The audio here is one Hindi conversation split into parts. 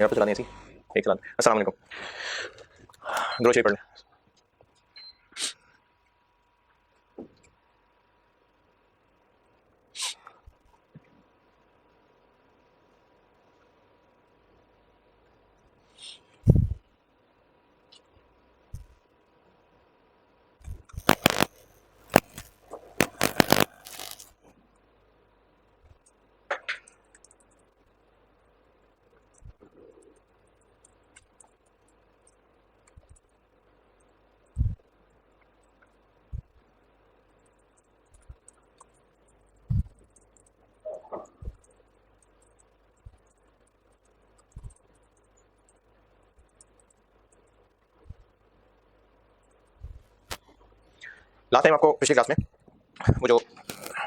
यहाँ पे चला दें ऐसी एक चला। अस्सलाम वालेकुम, दुरूद शरीफ पढ़ लें। लास्ट टाइम आपको पिछली क्लास में वो जो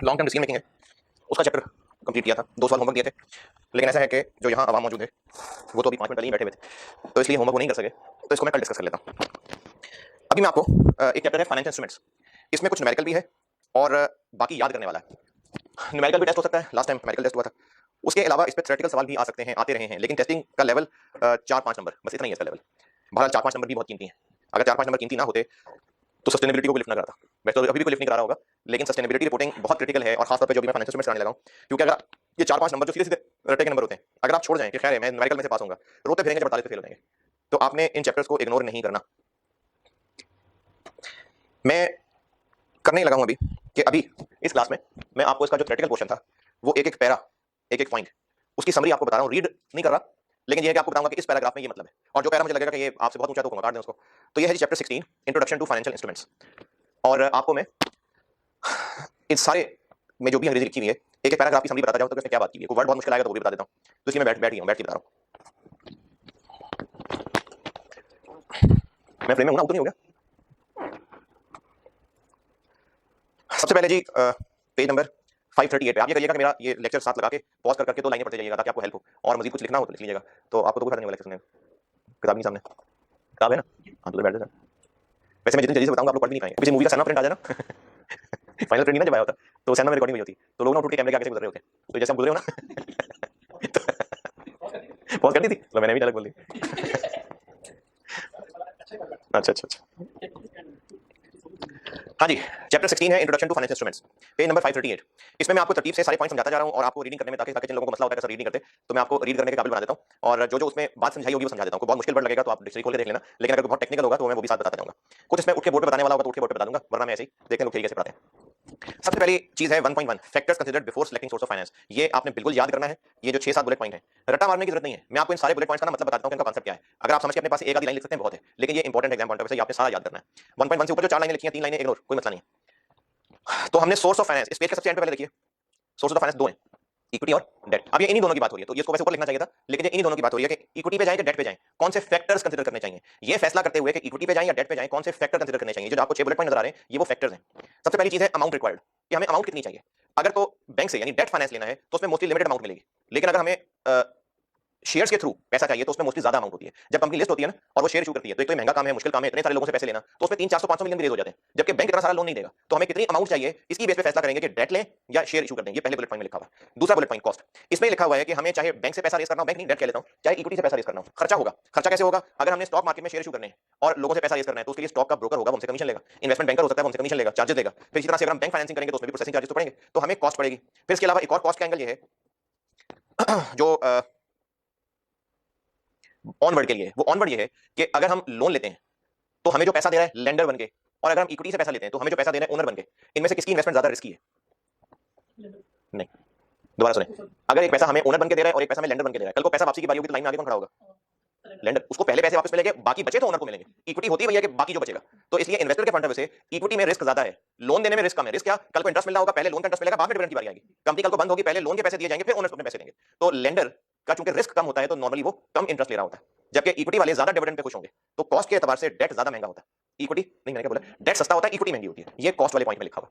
लॉन्ग टर्म डिसीजन मेकिंग है उसका चैप्टर कंप्लीट किया था। 2 सवाल होमवर्क दिए थे, लेकिन ऐसा है कि जो यहाँ आवाम मौजूद है वो तो अभी 5 मिनट पहले ही बैठे हुए थे, तो इसलिए होमवर्क वो नहीं कर सके, तो इसको मैं कल डिस्कस कर लेता हूँ। अभी मैं आपको एक चैप्टर है फाइनेंशियल इंस्ट्रूमेंट्स, इसमें कुछ न्यूमेरिकल भी है और बाकी याद करने वाला है। न्यूमेरिकल भी टेस्ट हो सकता है, लास्ट टाइम न्यूमेरिकल टेस्ट हुआ था। उसके अलावा इस पर थ्योरेटिकल सवाल भी आ सकते हैं, आते रहे हैं, लेकिन टेस्टिंग का लेवल 4-5 नंबर बस इतना ही है इसका लेवल। बहरहाल 4-5 नंबर भी बहुत कीमती है। अगर 4-5 नंबर कीमती ना होते तो सस्टेनेबिलिटी को भी लिफ्ट ना कराता। वैसे तो अभी भी कोई लिफ्ट नहीं करा रहा होगा, लेकिन सस्टेनेबिलिटी रिपोर्टिंग बहुत क्रिटिकल है, और खासतौर पे जो भी मैं फाइनेंशियल इंस्ट्रूमेंट्स कराने लगा हूं, क्योंकि अगर ये 4-5 नंबर जो सीधे सीधे रटे के नंबर होते हैं, अगर आप छोड़ जाएं कि खैर है मैं न्यूमेरिकल में से पास होऊंगा, रोते फिरेंगे जब 48 पे फेल हो जाएंगे, तो आपने इन चैप्टर्स को इग्नोर नहीं करना। मैं करने ही लगा हूं अभी कि अभी इस क्लास में मैं आपको इसका जो थ्योरेटिकल पोर्शन था वो एक एक पैरा, एक एक पॉइंट, उसकी समरी आपको बता रहा हूं। रीड नहीं कर रहा, लेकिन ये है कि आपको बताऊंगा कि इस पैराग्राफ में ये मतलब है, और जो पैरा मुझे लगेगा कि ये आपसे बहुत ऊंचा तो काट दें उसको। तो ये है जी chapter 16 introduction to financial instruments, और आपको मैं इन सारे में जो भी अंग्रेजी लिखी हुई है एक एक पैराग्राफ की समरी बताता जाऊं तो इसमें क्या बात की है। कोई वर्ड बहुत मुश्किल आएगा तो वो भी बता देता हूं, तो इसलिए मैं बैठ के बता रहा हूं। मैं फ्रेम में हूं ना, उतर नहीं हो गया। सबसे पहले जी पेज नंबर 538 पे आप ये करिएगा कि मेरा ये लेक्चर साथ लगा के पॉज कर करके 2 लाइनें पढ़ते जाइएगा ताकि आपको हेल्प हो, और मजीद कुछ लिखना हो तो लिख लीजिएगा। तो आपको तो कुछ नहीं होगा लेक्चर सुनने में। किताब नहीं सामने, किताब है ना, हाँ तो बैठ जाओ। वैसे मैं जितनी जल्दी से बताऊंगा आप लोग पढ़ भी नहीं पाएंगे। पीछे मूवी का सैनम प्रिंट आ जाए ना फाइनल प्रिंट नहीं ना जब आया होता, तो सैनम में रिकॉर्डिंग हुई होती, तो लोग ना उठ के कैमरे के आगे से गुजर रहे होते, तो जैसे हम गुजरे हो ना पॉज कर दी थी, तो मैंने भी डायलॉग बोल दी। अच्छा अच्छा अच्छा, हाँ जी, चैप्टर 16 है introduction to financial instruments, page number 538। इसमें मैं आपको तरतीब से सारे पॉइंट समझाता जा रहा हूँ और आपको रीडिंग करने में, ताकि जिन लोगों को मसला होता है सर रीड नहीं करते, तो मैं आपको रीड करने के काबिल बना देता हूँ, और जो जो उसमें बात समझाई होगी वो समझा देता हूँ। बहुत मुश्किल वर्ड लगेगा तो आप डिक्शनरी खोल के देख लेना, लेकिन अगर बहुत टेक्निकल होगा तो मैं वो भी साथ बताता जाऊंगा। कुछ इसमें उठ के बोर्ड पे बताने वाला होगा तो उठ के बोर्ड पे बता दूंगा, वरना मैं ऐसे ही देखते हैं लोग तरीके से पढ़ाते हैं। सबसे पहली चीज है 1.1 factors considered before selecting source of finance. ये आपने बिल्कुल याद करना है। ये जो 6-7 बुलेट पॉइंट है, रट्टा मारने की जरूरत नहीं है, मैं आपको इन सारे बुलेट पॉइंट्स का ना मतलब बताता हूं कि इनका कांसेप्ट क्या है। अगर आप समझ के अपने पास एक आधी लाइन लिख सकते हैं बहुत है, लेकिन ये important exam point of view से आपने सारा याद करना है। 1.1 से ऊपर जो 4 लाइनें लिखी हैं, 3 लाइनें इग्नोर, कोई मसला नहीं है। तो हमने सोर्स ऑफ फाइनेंस इस पेज के सबसे एंड पे पहले देखिए, सोर्स ऑफ फाइनेंस 2 है, इक्विटी और डेट। अब ये इन्हीं दोनों की बात हो रही है, तो इसको वैसे ऊपर लिखना चाहिए था, लेकिन ये इन्हीं दोनों की बात हो रही है कि इक्विटी पे जाएं कि डेट पे जाएं, कौन से फैक्टर्स कंसीडर करने चाहिए। ये फैसला करते हुए कि इक्विटी पे जाएं या डेट पे जाएं, कौन से फैक्टर कंसीडर करने चाहिए। जो आपको 6 बुलेट पॉइंट नजर आ रहे हैं, ये वो फैक्टर्स हैं। सबसे पहली चीज है अमाउंट रिक्वायर्ड, कि हमें अमाउंट कितनी चाहिए। अगर तो बैंक से यानी डेट फाइनेंस लेना है तो उसमें मोस्टली लिमिटेड अमाउंट मिलेगी, लेकिन अगर हमें शेयर्स के थ्रू पैसा चाहिए तो उसमें मोस्टली ज्यादा अमाउंट होती है। जब कंपनी लिस्ट होती है ना और वो शेयर इशू करती है, तो एक तो महंगा काम है, मुश्किल काम है, इतने सारे लोगों से पैसे लेना, तो उसमें 300-400-500 मिलियन भी रेज हो जाते हैं, जबकि बैंक इतना सारा लोन नहीं देगा। तो हमें कितनी अमाउंट चाहिए इसकी बेस पे फैसला करेंगे कि डेट लें या शेयर इशू कर दें। ये पहले बुलेट पॉइंट में लिखा हुआ है। दूसरा बुलेट पॉइंट कॉस्ट, इसमें लिखा हुआ है कि हमें चाहे बैंक से पैसा रेज करना हो, बैंक नहीं डेट कह लेता हूं, चाहे इक्विटी से पैसा रेज करना हो, खर्चा होगा। खर्चा कैसे होगा? अगर हमने स्टॉक मार्केट में शेयर इशू करने हैं और लोगों से पैसा रेज करना है, तो उसके लिए स्टॉक का ब्रोकर होगा, हमसे कमीशन लेगा। इन्वेस्टमेंट बैंकर हो सकता है, हमसे कमीशन लेगा, चार्जेस देगा। फिर इसी तरह से अगर हम बैंक फाइनेंसिंग करेंगे तो उसमें भी प्रोसेसिंग चार्जेस तो पड़ेंगे, तो हमें कॉस्ट पड़ेगी। फिर इसके अलावा एक और कॉस्ट का एंगल ये है जो ऑनवर्ड के लिए, वो ऑनवर्ड ये है कि अगर हम लोन लेते हैं तो हमें जो पैसा दे रहा है लेंडर बन के, और अगर हम इक्विटी से पैसा लेते हैं तो हमें जो पैसा दे रहा है ओनर बन के, इनमें से किसकी इन्वेस्टमेंट ज्यादा रिस्की है? नहीं, दोबारा सुने, अगर एक पैसा हमें ओनर बन के दे रहा है और एक पैसा हमें लेंडर बन के दे रहा है, कल को पैसा वापसी की बारी होगी तो लाइन में आगे कौन खड़ा होगा? लेंडर। उसको पहले पैसे वापस मिलेंगे, बाकी बचे तो ओनर को मिलेंगे। इक्विटी होती है भैया कि बाकी जो बचेगा। तो इसलिए इन्वेस्टर के पॉइंट ऑफ व्यू से इक्विटी में रिस्क ज्यादा है, लोन देने में रिस्क कम है। रिस्क क्या? कल को इंटरेस्ट मिलना होगा, पहले लोन का इंटरेस्ट मिलेगा, बाद में डिविडेंड की बारी आएगी। कंपनी कल को बंद होगी, पहले लोन के पैसे दिए जाएंगे, फिर ओनर्स अपने पैसे देंगे। तो लेंडर का चूंकि रिस्क कम होता है तो नॉर्मली वो कम इंटरेस्ट ले रहा होता है, जबकि इक्विटी वाले ज्यादा डिविडेंड पे खुश होंगे। तो कॉस्ट के एतबार से डेट ज्यादा महंगा होता है। इक्विटी नहीं, मैंने क्या बोला, डेट सस्ता होता है, इक्विटी महंगी होती है। ये कॉस्ट वाले पॉइंट में लिखा हुआ।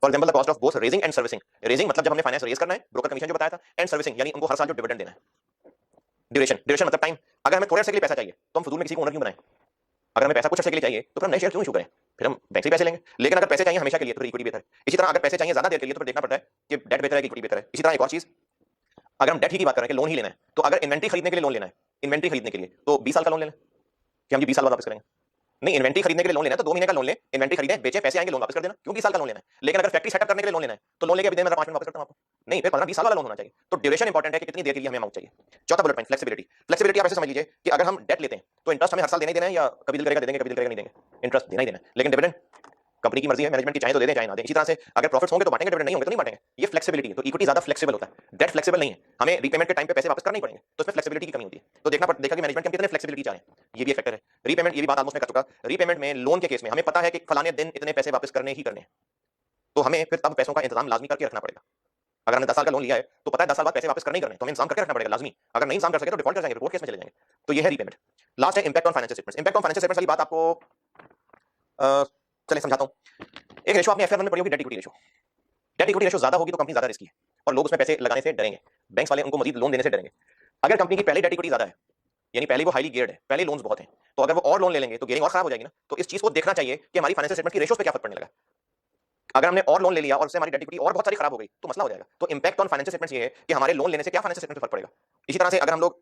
For example the cost of both raising and servicing. Raising मतलब जब हमने फाइनेंस रेज करना है, ब्रोकर कमीशन जो बताया था, एंड सर्विसिंग यानी उनको हर साल जो डिविडेंड देना है। ड्यूरेशन मतलब टाइम, अगर हमें थोड़े अर्से के लिए पैसा चाहिए तो हम फजूल में किसी को ओनर क्यों बनाएं? अगर हमें पैसा कुछ अर्से के लिए चाहिए तो फिर हम नए शेयर क्यों इशू करें? फिर हम बैंक से पैसे लेंगे। लेकिन अगर पैसे चाहिए हमेशा के लिए तो फिर इक्विटी बेहतर है। इसी तरह अगर पैसे चाहिए ज्यादा देर के लिए तो फिर देखना पड़ता है कि डेट बेहतर है कि इक्विटी बेहतर है। इसी तरह एक और चीज, अगर हम डेट ही की बात करें कि लोन ही लेना है, तो अगर इन्वेंट्री खरीदने के लिए लोन लेना है, इन्वेंट्री खरीदने के लिए, तो 20 साल का लोन ले लें कि हम ये 20 साल बाद वापस करेंगे। नहीं, इन्वेंट्री खरीदने के लिए लोन लेना है तो 2 महीने का लोन ले, इन्वेंट्री खरीदें, बेचे, पैसे आएंगे, लोन वापस कर देना, क्यों 20 साल का लोन लेना है। लेकिन अगर फैक्ट्री सेटअप करने के लिए लोन लेना है तो लोन लेके अभी दे, मैं 5 मिनट वापस करता हूं आपको। नहीं, फिर 15-20 साल वाला लोन होना चाहिए। तो ड्यूरेशन इंपॉर्टेंट है कि कितनी देर के लिए हमें अमाउंट चाहिए। चौथा बुलेट पॉइंट, फ्लेक्सिबिलिटी। फ्लेक्सिबिलिटी आप ऐसे समझ लीजिए कि अगर हम डेट लेते हैं तो इंटरेस्ट हमें हर साल देना ही देना है, या कभी दिल करेगा दे देंगे, कभी दिल करेगा नहीं देंगे, इंटरेस्ट देना ही देना है। लेकिन डिविडेंड कंपनी की मर्जी है, मैनेजमेंट की, चाहे तो दे दें चाहे ना दें। इसी तरह से अगर प्रॉफिट्स होंगे तो बांटेंगे, डिविडेंड नहीं होंगे तो नहीं बांटेंगे। ये फ्लेक्सिबिलिटी है। तो इक्विटी ज्यादा फ्लेक्सिबल होता है, डेट फ्लेक्सिबल नहीं है, हमें रीपेमेंट के टाइम पे पैसे वापस करने ही पड़ेंगे, तो इसमें फ्लेक्सिबिलिटी की कमी होती है। तो देखा कि मैनेजमेंट कितने फ्लेक्सिबिलिटी चाह रहे हैं, ये भी एक फैक्टर है। रीपेमेंट, ये भी बात ऑलमोस्ट मैं कर चुका। रीपेमेंट में लोन के केस में हमें पता है कि फलाने दिन इतने पैसे वापस करने ही करने हैं, तो हमें फिर तब पैसों का इंतजाम लाजमी करके रखना पड़ेगा। अगर हमने 10 साल का लोन लिया है तो पता है 10 साल बाद पैसे वापस करने ही करने, तो हमें इंतजाम करके रखना पड़ेगा लाजमी। अगर नहीं इंतजाम कर सके तो डिफॉल्ट कर जाएंगे, रिपोर्ट केस में चले जाएंगे। तो ये है रीपेमेंट। लास्ट है impact on financial statements. Impact on financial statements वाली बात आपको चले समझाता हूं। एक रेशो आपने एफआर में पढ़ी होगी, debt equity ratio. Debt equity ratio ज्यादा होगी तो कंपनी ज्यादा रिस्की है और लोग उसमें पैसे लगाने से डरेंगे, बैंक्स वाले उनको मजीद लोन देने से डरेंगे। अगर कंपनी की पहले डेट इक्विटी ज्यादा है, यानी पहले वो हाईली गियर्ड है, पहले लोन्स बहुत हैं, तो अगर वो और लोन ले लेंगे तो गियरिंग और खराब हो जाएगी ना। तो इस चीज को देखना चाहिए कि हमारी फाइनेंशियल स्टेटमेंट की रेशोस पे क्या फर्क पड़ने लगा। अगर हमने और लोन ले लिया और उससे हमारी डेट इक्विटी और बहुत सारी खराब हो गई तो मसला हो जाएगा। तो इंपैक्ट ऑन फाइनेंशियल स्टेटमेंट्स ये है कि हमारे लोन लेने से क्या फाइनेंशियल स्टेटमेंट पे फर्क पड़ेगा। इसी तरह से अगर हम लोग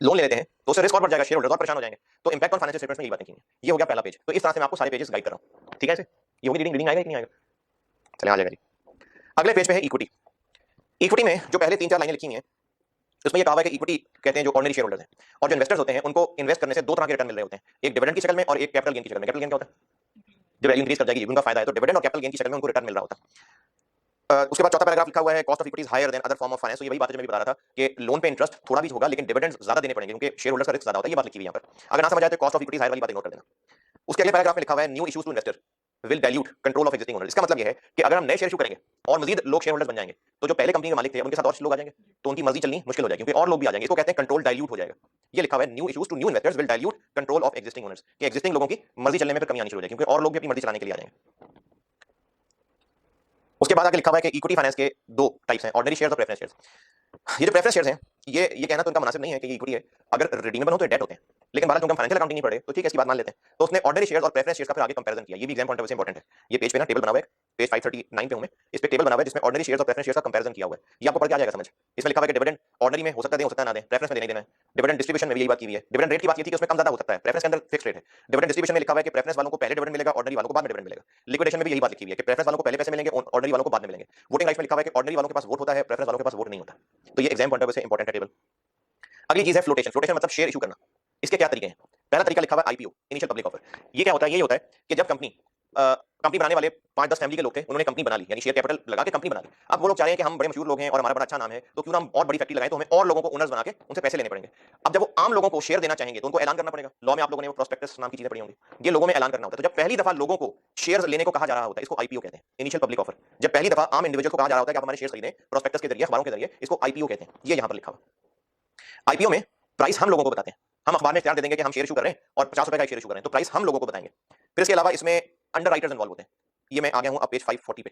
लोन ले लेते हैं तो उससे रिस्क और बढ़ जाएगा, शेयर होल्डर्स और परेशान हो जाएंगे। तो इंपैक्ट ऑन फाइनेंशियल स्टेटमेंट्स में ये बातें की हैं। ये हो गया पहला पेज। तो इस तरह से मैं आपको सारे पेजेस गाइड कर रहा हूं, ठीक है। ऐसे ये होगी रीडिंग आएगा कि नहीं आएगा, चले आ जाएगा जी। अगले पेज पे है इक्विटी। इक्विटी में जो पहले 3-4 लाइनें लिखी हैं उसमें ये कहा हुआ है कि इक्विटी कहते हैं जो ऑर्डिनरी शेयर होल्डर्स हैं और जो इन्वेस्टर्स होते हैं उनको इन्वेस्ट करने से 2 तरह के रिटर्न मिल रहे होते हैं, एक डिविडेंड की शक्ल में और एक कैपिटल गेन की शक्ल में। कैपिटल गेन क्या होता है, जब वैल्यू इंक्रीज कर जाएगी उनका फायदा है, तो डिविडेंड और कैपिटल गेन की शक्ल में उनको रिटर्न मिल रहा होता है। उसके बाद चौथा पैराग्राफ लिखा हुआ है cost of equity is higher than other form of finance. तो ये वही बात जो मैं भी बता रहा था कि लोन पे इंटरेस्ट थोड़ा भी होगा लेकिन डिविडेंड्स ज्यादा देने पड़ेंगे क्योंकि शेयर होल्डर्स का रिस्क ज्यादा होता है। ये बात लिखी हुई है यहाँ पर। अगर ना समझ आए तो कॉस्ट ऑफ इक्विटी हायर वाली बात इग्नोर कर देना। उसके अगले पैराग्राफ में लिखा हुआ है new issues to investor will dilute control of existing owners. इसका मतलब ये है कि अगर हम नए शेयर इशू करेंगे और मजीद लोग शेयर होल्डर्स बन जाएंगे तो जो पहले कंपनी के मालिक थे उनके साथ और लोग आ जाएंगे तो उनकी मर्जी चलनी मुश्किल हो जाएगी क्योंकि और लोग भी आ जाएंगे। इसको कहते हैं कंट्रोल डाइल्यूट हो जाएगा। ये लिखा हुआ है new issues to new investors will dilute control of existing owners, कि एक्जिस्टिंग लोगों की मर्जी चलने में फिर कमी आनी शुरू हो जाएगी क्योंकि और लोग भी अपनी मर्जी चलाने के लिए आ जाएंगे। उसके बाद आगे लिखा हुआ है कि इक्विटी फाइनेंस के 2 टाइप्स हैं, ऑर्डिनरी शेयर्स और प्रेफरेंस शेयर्स। ये जो प्रेफरेंस शेयर्स हैं ये कहना तो इनका मुनासिब नहीं है कि ये इक्विटी है, अगर रिडीमेबल हो तो डेट होते हैं, लेकिन बात हम फाइनेंशियल अकाउंटिंग नहीं पढ़े तो ठीक है इसकी बात मान लेते हैं। तो उसने ऑर्डिनरी शेयर्स और प्रेफरेंस शेयर्स का फिर आगे कंपैरिजन किया। ये भी एग्जाम पॉइंट ऑफ व्यू से इंपॉर्टेंट है। ये पेज पे ना टेबल बना हुआ है, पेज 539 पे हूं मैं, इस पे टेबल बना हुआ है जिसमें ऑर्डिनरी शेयर्स और प्रेफरेंस शेयर्स का कंपैरिजन किया हुआ है। ये आपको पढ़ के आ जाएगा समझ। इसमें लिखा हुआ है कि डिविडेंड ऑर्डिनरी में हो सकता है दें, हो सकता है ना दें, प्रेफरेंस में देना ही देना है। डिविडेंड डिस्ट्रीब्यूशन में भी यही बात की हुई है। डिविडेंड रेट की बात की थी कि उसमें कम ज्यादा हो सकता है, प्रेफरेंस के अंदर फिक्स रेट है। डिविडेंड डिस्ट्रीब्यूशन में लिखा हुआ है कि प्रेफरेंस वालों को पहले डिविडेंड मिलेगा, ऑर्डिनरी वालों को बाद में डिविडेंड मिलेगा। लिक्विडेशन में भी यही बात लिखी हुई है कि प्रेफरेंस वालों को पहले पैसे मिलेंगे, ऑर्डिनरी वालों को बाद में मिलेंगे। वोटिंग राइट्स में लिखा हुआ है कि ऑर्डिनरी वालों के पास वोट होता है, प्रेफरेंस वालों के पास वोट नहीं होता। तो ये एग्जाम पॉइंट ऑफ व्यू से इंपॉर्टेंट है टेबल। अगली चीज है फ्लोटेशन। फ्लोटेशन मतलब शेयर इशू करना। इसके क्या तरीके हैं। पहला तरीका लिखा हुआ है आईपीओ, इनिशियल पब्लिक ऑफर। ये क्या होता है, ये होता है कि जब कंपनी बनाने वाले 5-10 फैमिली के लोग थे, उन्होंने कंपनी बना ली, यानी शेयर कैपिटल लगा के कंपनी बना ली। अब वो लोग चाह रहे हैं कि हम बड़े मशहूर लोग हैं और हमारा बड़ा अच्छा नाम है, तो क्यों ना हम और बड़ी फैक्ट्री लगाएं, तो हमें और लोगों को ओनर्स बना के उनसे पैसे लेने पड़ेंगे। अब जब वो आम लोगों को शेयर देना चाहेंगे तो उनको ऐलान करना पड़ेगा। लॉ में आप लोगों ने वो प्रोस्पेक्टस नाम की चीजें पढ़ी होंगी, ये लोगों में ऐलान करना होता है। तो जब पहली दफा लोगों को शेयर लेने को कहा जा रहा होता है, इसको आईपीओ कहते हैं, इनिशियल पब्लिक ऑफर। जब पहली दफा आम इंडिविजुअल को कहा जा रहा होता है कि आप हमारे शेयर खरीदें प्रोस्पेक्टस के जरिए, अखबारों के जरिए, इसको आईपीओ कहते हैं। ये यहां पर लिखा हुआ। आईपीओ में प्राइस हम लोगों को बताते हैं, हम अखबार में इख्तियार दे देंगे कि हम शेयर इशू कर रहे हैं और 50 रुपए का शेयर इशू कर रहे हैं, तो प्राइस हम लोगों को बताएंगे। फिर इसके अलावा इसमें अंडर राइटर्स इन्वॉल्व होते हैं। ये मैं आ गया हूं अब पेज 540 पे।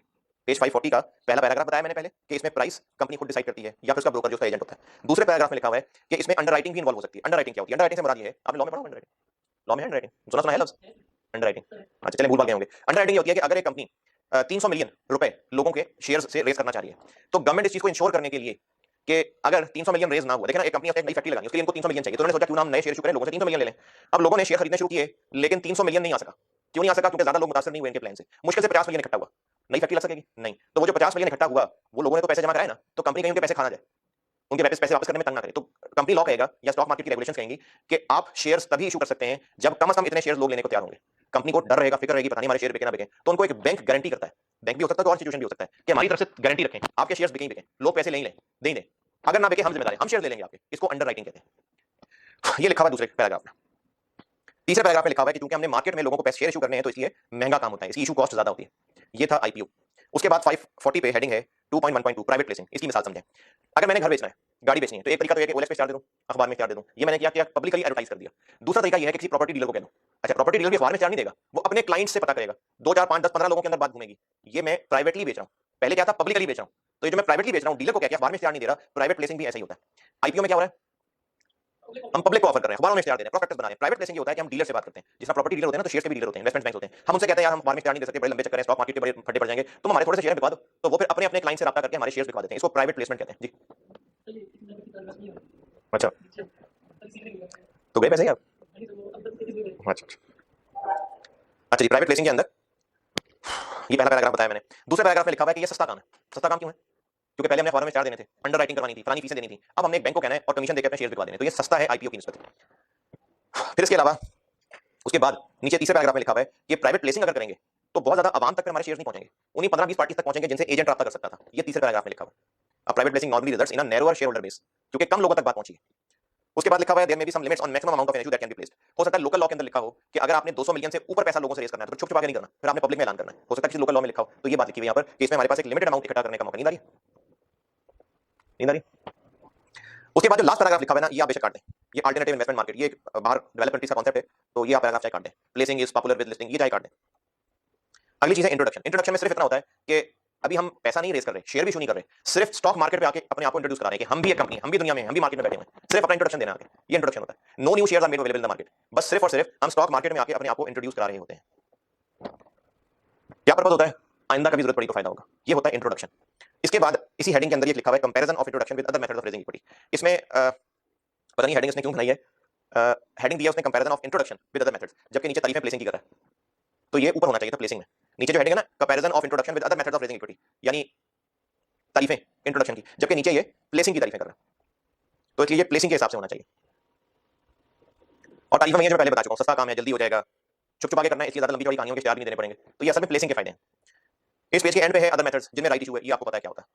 पेज 540 का पहला पैराग्राफ बताया मैंने पहले कि इसमें प्राइस कंपनी खुद डिसाइड करती है या फिर उसका ब्रोकर जो उसका एजेंट होता है। दूसरे पैराग्राफ में लिखा हुआ है कि इसमें अंडर राइटिंग भी इन्वॉल्व हो सकती है। अंडर राइटिंग क्या होती है, अंडर राइटिंग से मुराद ये है, आपने लॉ में पढ़ा अंडर राइटिंग, लॉ में अंडर राइटिंग सुना है लफ्ज अंडर राइटिंग। अच्छा चलिए भूल भाग गए होंगे। अंडर राइटिंग होती है कि अगर एक कंपनी 300 मिलियन रुपए लोगों के शेयर से रेज करना चाह रही है तो गवर्नमेंट इस चीज को इंश्योर करने के लिए कि अगर 300 मिलियन रेज ना हुआ, देखना एक कंपनी अपनी नई फैक्ट्री लगानी, उसके लिए इनको 300 मिलियन चाहिए, तो उन्होंने सोचा क्यों ना हम नए शेयर इशू करें, लोगों से 300 मिलियन ले लें। अब लोगों ने शेयर खरीदने शुरू किए लेकिन 300 मिलियन नहीं आ सका। क्यों नहीं आ सका, क्योंकि ज्यादा लोग मुतासर नहीं हुए इनके प्लान से। मुश्किल से 50 मिलियन इकट्ठा हुआ। नई फैक्ट्री लग सकेगी नहीं, तो वो जो 50 मिलियन इकट्ठा हुआ वो लोगों ने तो पैसे जमा कराए ना, तो कंपनी कहीं उनके पैसे खाना जाए, उनके पैसे वापस करने में तंग ना करे। तो कंपनी लॉ कहेगा या स्टॉक मार्केट की रेगुलेशंस कहेंगी कि आप शेयर्स तभी इशू कर सकते हैं जब कम से कम इतने शेयर्स लोग लेने को तैयार होंगे। कंपनी को डर रहेगा, फिक्र रहेगी, पता नहीं हमारे शेयर बिके ना बिके, तो उनको एक बैंक गारंटी करता है, बैंक भी हो सकता है तो और इंस्टीट्यूशन भी हो सकता है, कि हमारी तरफ से गारंटी रखें आपके शेयर्स बिके ही बिके, लोग पैसे ले ही लें, दे ही दें, अगर ना बिके हम जिम्मेदार हैं, हम शेयर ले लेंगे आपके। इसको अंडर राइटिंग कहते हैं। ये लिखा हुआ है दूसरे पैराग्राफ में। तीसरे पैराग्राफ में लिखा हुआ है कि क्योंकि हमने मार्केट में लोगों को पैसे शेयर इशू करने हैं तो इसलिए महंगा काम होता है, इसकी इशू कॉस्ट ज्यादा होती है। ये था आईपीओ। उसके बाद 540 पे हेडिंग है 2.1.2 प्राइवेट प्लेसिंग। इसकी मिसाल समझें। अगर मैंने घर बेचना है, गाड़ी बेचनी है, तो एक तरीका तो है कि ओएलएक्स पे इश्तिहार दे दूं, अखबार में इश्तिहार दे दूं, ये मैंने क्या पब्लिकली एडवर्टाइज कर दिया। दूसरा तरीका ये है कि किसी प्रॉपर्टी डीलर को कह दूं। अच्छा, प्रॉपर्टी डीलर भी अखबार में इश्तिहार नहीं देगा, वो अपने क्लाइंट से पता करेगा, 2 4 5 10 15 लोगों के अंदर बात घूमेगी, ये मैं प्राइवेटली बेच रहा हूं, पहले क्या था पब्लिकली बेच रहा हूं। तो ये जो मैं प्राइवेटली बेच रहा हूं, डीलर को क्या किया, अखबार में इश्तिहार नहीं दे रहा। प्राइवेट प्लेसिंग भी ऐसा ही होता है। आईपीओ में क्या हो रहा है, हम पब्लिक को ऑफर कर रहे हैं, अखबारों में इश्तिहार दे रहे हैं, प्रोस्पेक्टस बना रहे हैं। प्राइवेट प्लेसिंग ये होता है कि हम डीलर से बात करते हैं, जिसमें प्रॉपर्टी डीलर होते हैं ना, तो शेयर के भी डीलर होते हैं, इन्वेस्टमेंट बैंक होते हैं। हम उनसे कहते हैं यार हम अखबार में इश्तिहार नहीं दे सकते, बड़े लंबे चक्कर हैं, स्टॉक मार्केट के बड़े फटे पड़ जाएंगे, तुम हमारे थोड़े से शेयर बिकवा दो, तो वो फिर अपने अपने क्लाइंट से राब्ता करके हमारे शेयर बिकवा देते हैं। इसको प्राइवेट प्लेसमेंट कहते हैं जी। अच्छा, तो गए पैसे ही आप? अच्छा अच्छा अच्छा जी, प्राइवेट प्लेसिंग के अंदर ये पहला पैराग्राफ बताया मैंने। दूसरे पैराग्राफ में लिखा हुआ है कि ये सस्ता काम है। सस्ता काम क्यों है? क्योंकि पहले हमने फॉर्म में 4 देने थे, अंडर राइटिंग करवानी थी, पुरानी फीसें देनी थी। अब हमने एक बैंक को कहना है और कमीशन देकर अपने शेयर बिकवा देने, तो ये सस्ता है आईपीओ की निस्बत। फिर इसके अलावा उसके बाद नीचे तीसरे पैराग्राफ में लिखा हुआ है कि प्राइवेट प्लेसिंग अगर करेंगे तो बहुत ज्यादा आवाम तक हमारे शेयर नहीं पहुंचेंगे, उन्हीं 15-20 पार्टी तक पहुंचेंगे जिनसे एजेंट रब्ता कर सकता था। ये तीसरे पैराग्राफ में लिखा हुआ है। अब private placing normally results in a narrower share holder base, क्योंकि कम लोगों तक बात पहुंची है। उसके बाद लिखा हुआ है there may be some limits on maximum amount of NSU that can be placed. हो सकता है लोकल लॉ के अंदर लिखा हो कि अगर आपने 200 मिलियन से ऊपर पैसा लोगों से रेज करना है तो छुप छुपा के नहीं करना, फिर आपने पब्लिक में ऐलान करना है। हो सकता है किसी लोकल लॉ में लिखा हो, तो ये बात लिखी हुई है यहाँ पर कि इसमें हमारे पास एक लिमिटेड अमाउंट इकट्ठा करने का मौका नहीं आ रही, नहीं आ रही। उसके बाद जो लास्ट पैराग्राफ लिखा हुआ है ना, ये आप बेशक काट दें। ये अल्टरनेटिव इन्वेस्टमेंट मार्केट, ये बाहर डेवलप कंट्रीज का कांसेप्ट है, तो ये आप पैराग्राफ चाहे काट दें। Placing is popular with listing, ये चाहे काट दें। अगली चीज है इंट्रोडक्शन। इंट्रोडक्शन में सिर्फ इतना होता है कि अभी हम पैसा नहीं रेज कर रहे, शेयर भी इशू नहीं कर रहे, सिर्फ स्टॉक मार्केट पे आके अपने आप को इंट्रोड्यूस करा रहे हैं कि हम भी एक कंपनी, हम भी दुनिया में, हम भी मार्केट में बैठे हुए हैं। सिर्फ अपना इंट्रोडक्शन देना आगे, ये इंट्रोडक्शन होता है। No new shares are made available in the market, बस सिर्फ और सिर्फ हम स्टॉक मार्केट में आके अपने आप को इंट्रोड्यूस करा रहे होते हैं। क्या पर्पस होता है? आइंदा कभी जरूरत पड़ी तो फायदा होगा, ये होता है इंट्रोडक्शन। इसके बाद इसी हेडिंग के अंदर ये लिखा हुआ है comparison of introduction with other methods of raising equity. इसमें पता नहीं हेडिंग इसने क्यों बनाई है, हेडिंग दिया उसने comparison of introduction with other methods, जबकि नीचे तारीफ में प्लेसिंग की कर रहा है, तो ये ऊपर होना चाहिए था प्लेसिंग में। नीचे जो हेडिंग है ना, comparison of introduction with other methods of raising equity, यानी तारीफें इंट्रोडक्शन की, जबकि नीचे ये प्लेसिंग की तारीफें कर रहा है, तो इसलिए ये प्लेसिंग के हिसाब से होना चाहिए। और तारीफें मैं पहले बता चुका हूं, सस्ता काम है, जल्दी हो जाएगा, चुप चुपा के करना है, इसलिए ज्यादा लंबी चौड़ी कहानियों के शेयर भी नहीं देने पड़ेंगे, तो ये असल में प्लेसिंग के फायदे हैं। इस पेज के एंड पे है अदर मेथड्स जिनमें राइट इशू है, ये आपको पता है क्या होता है?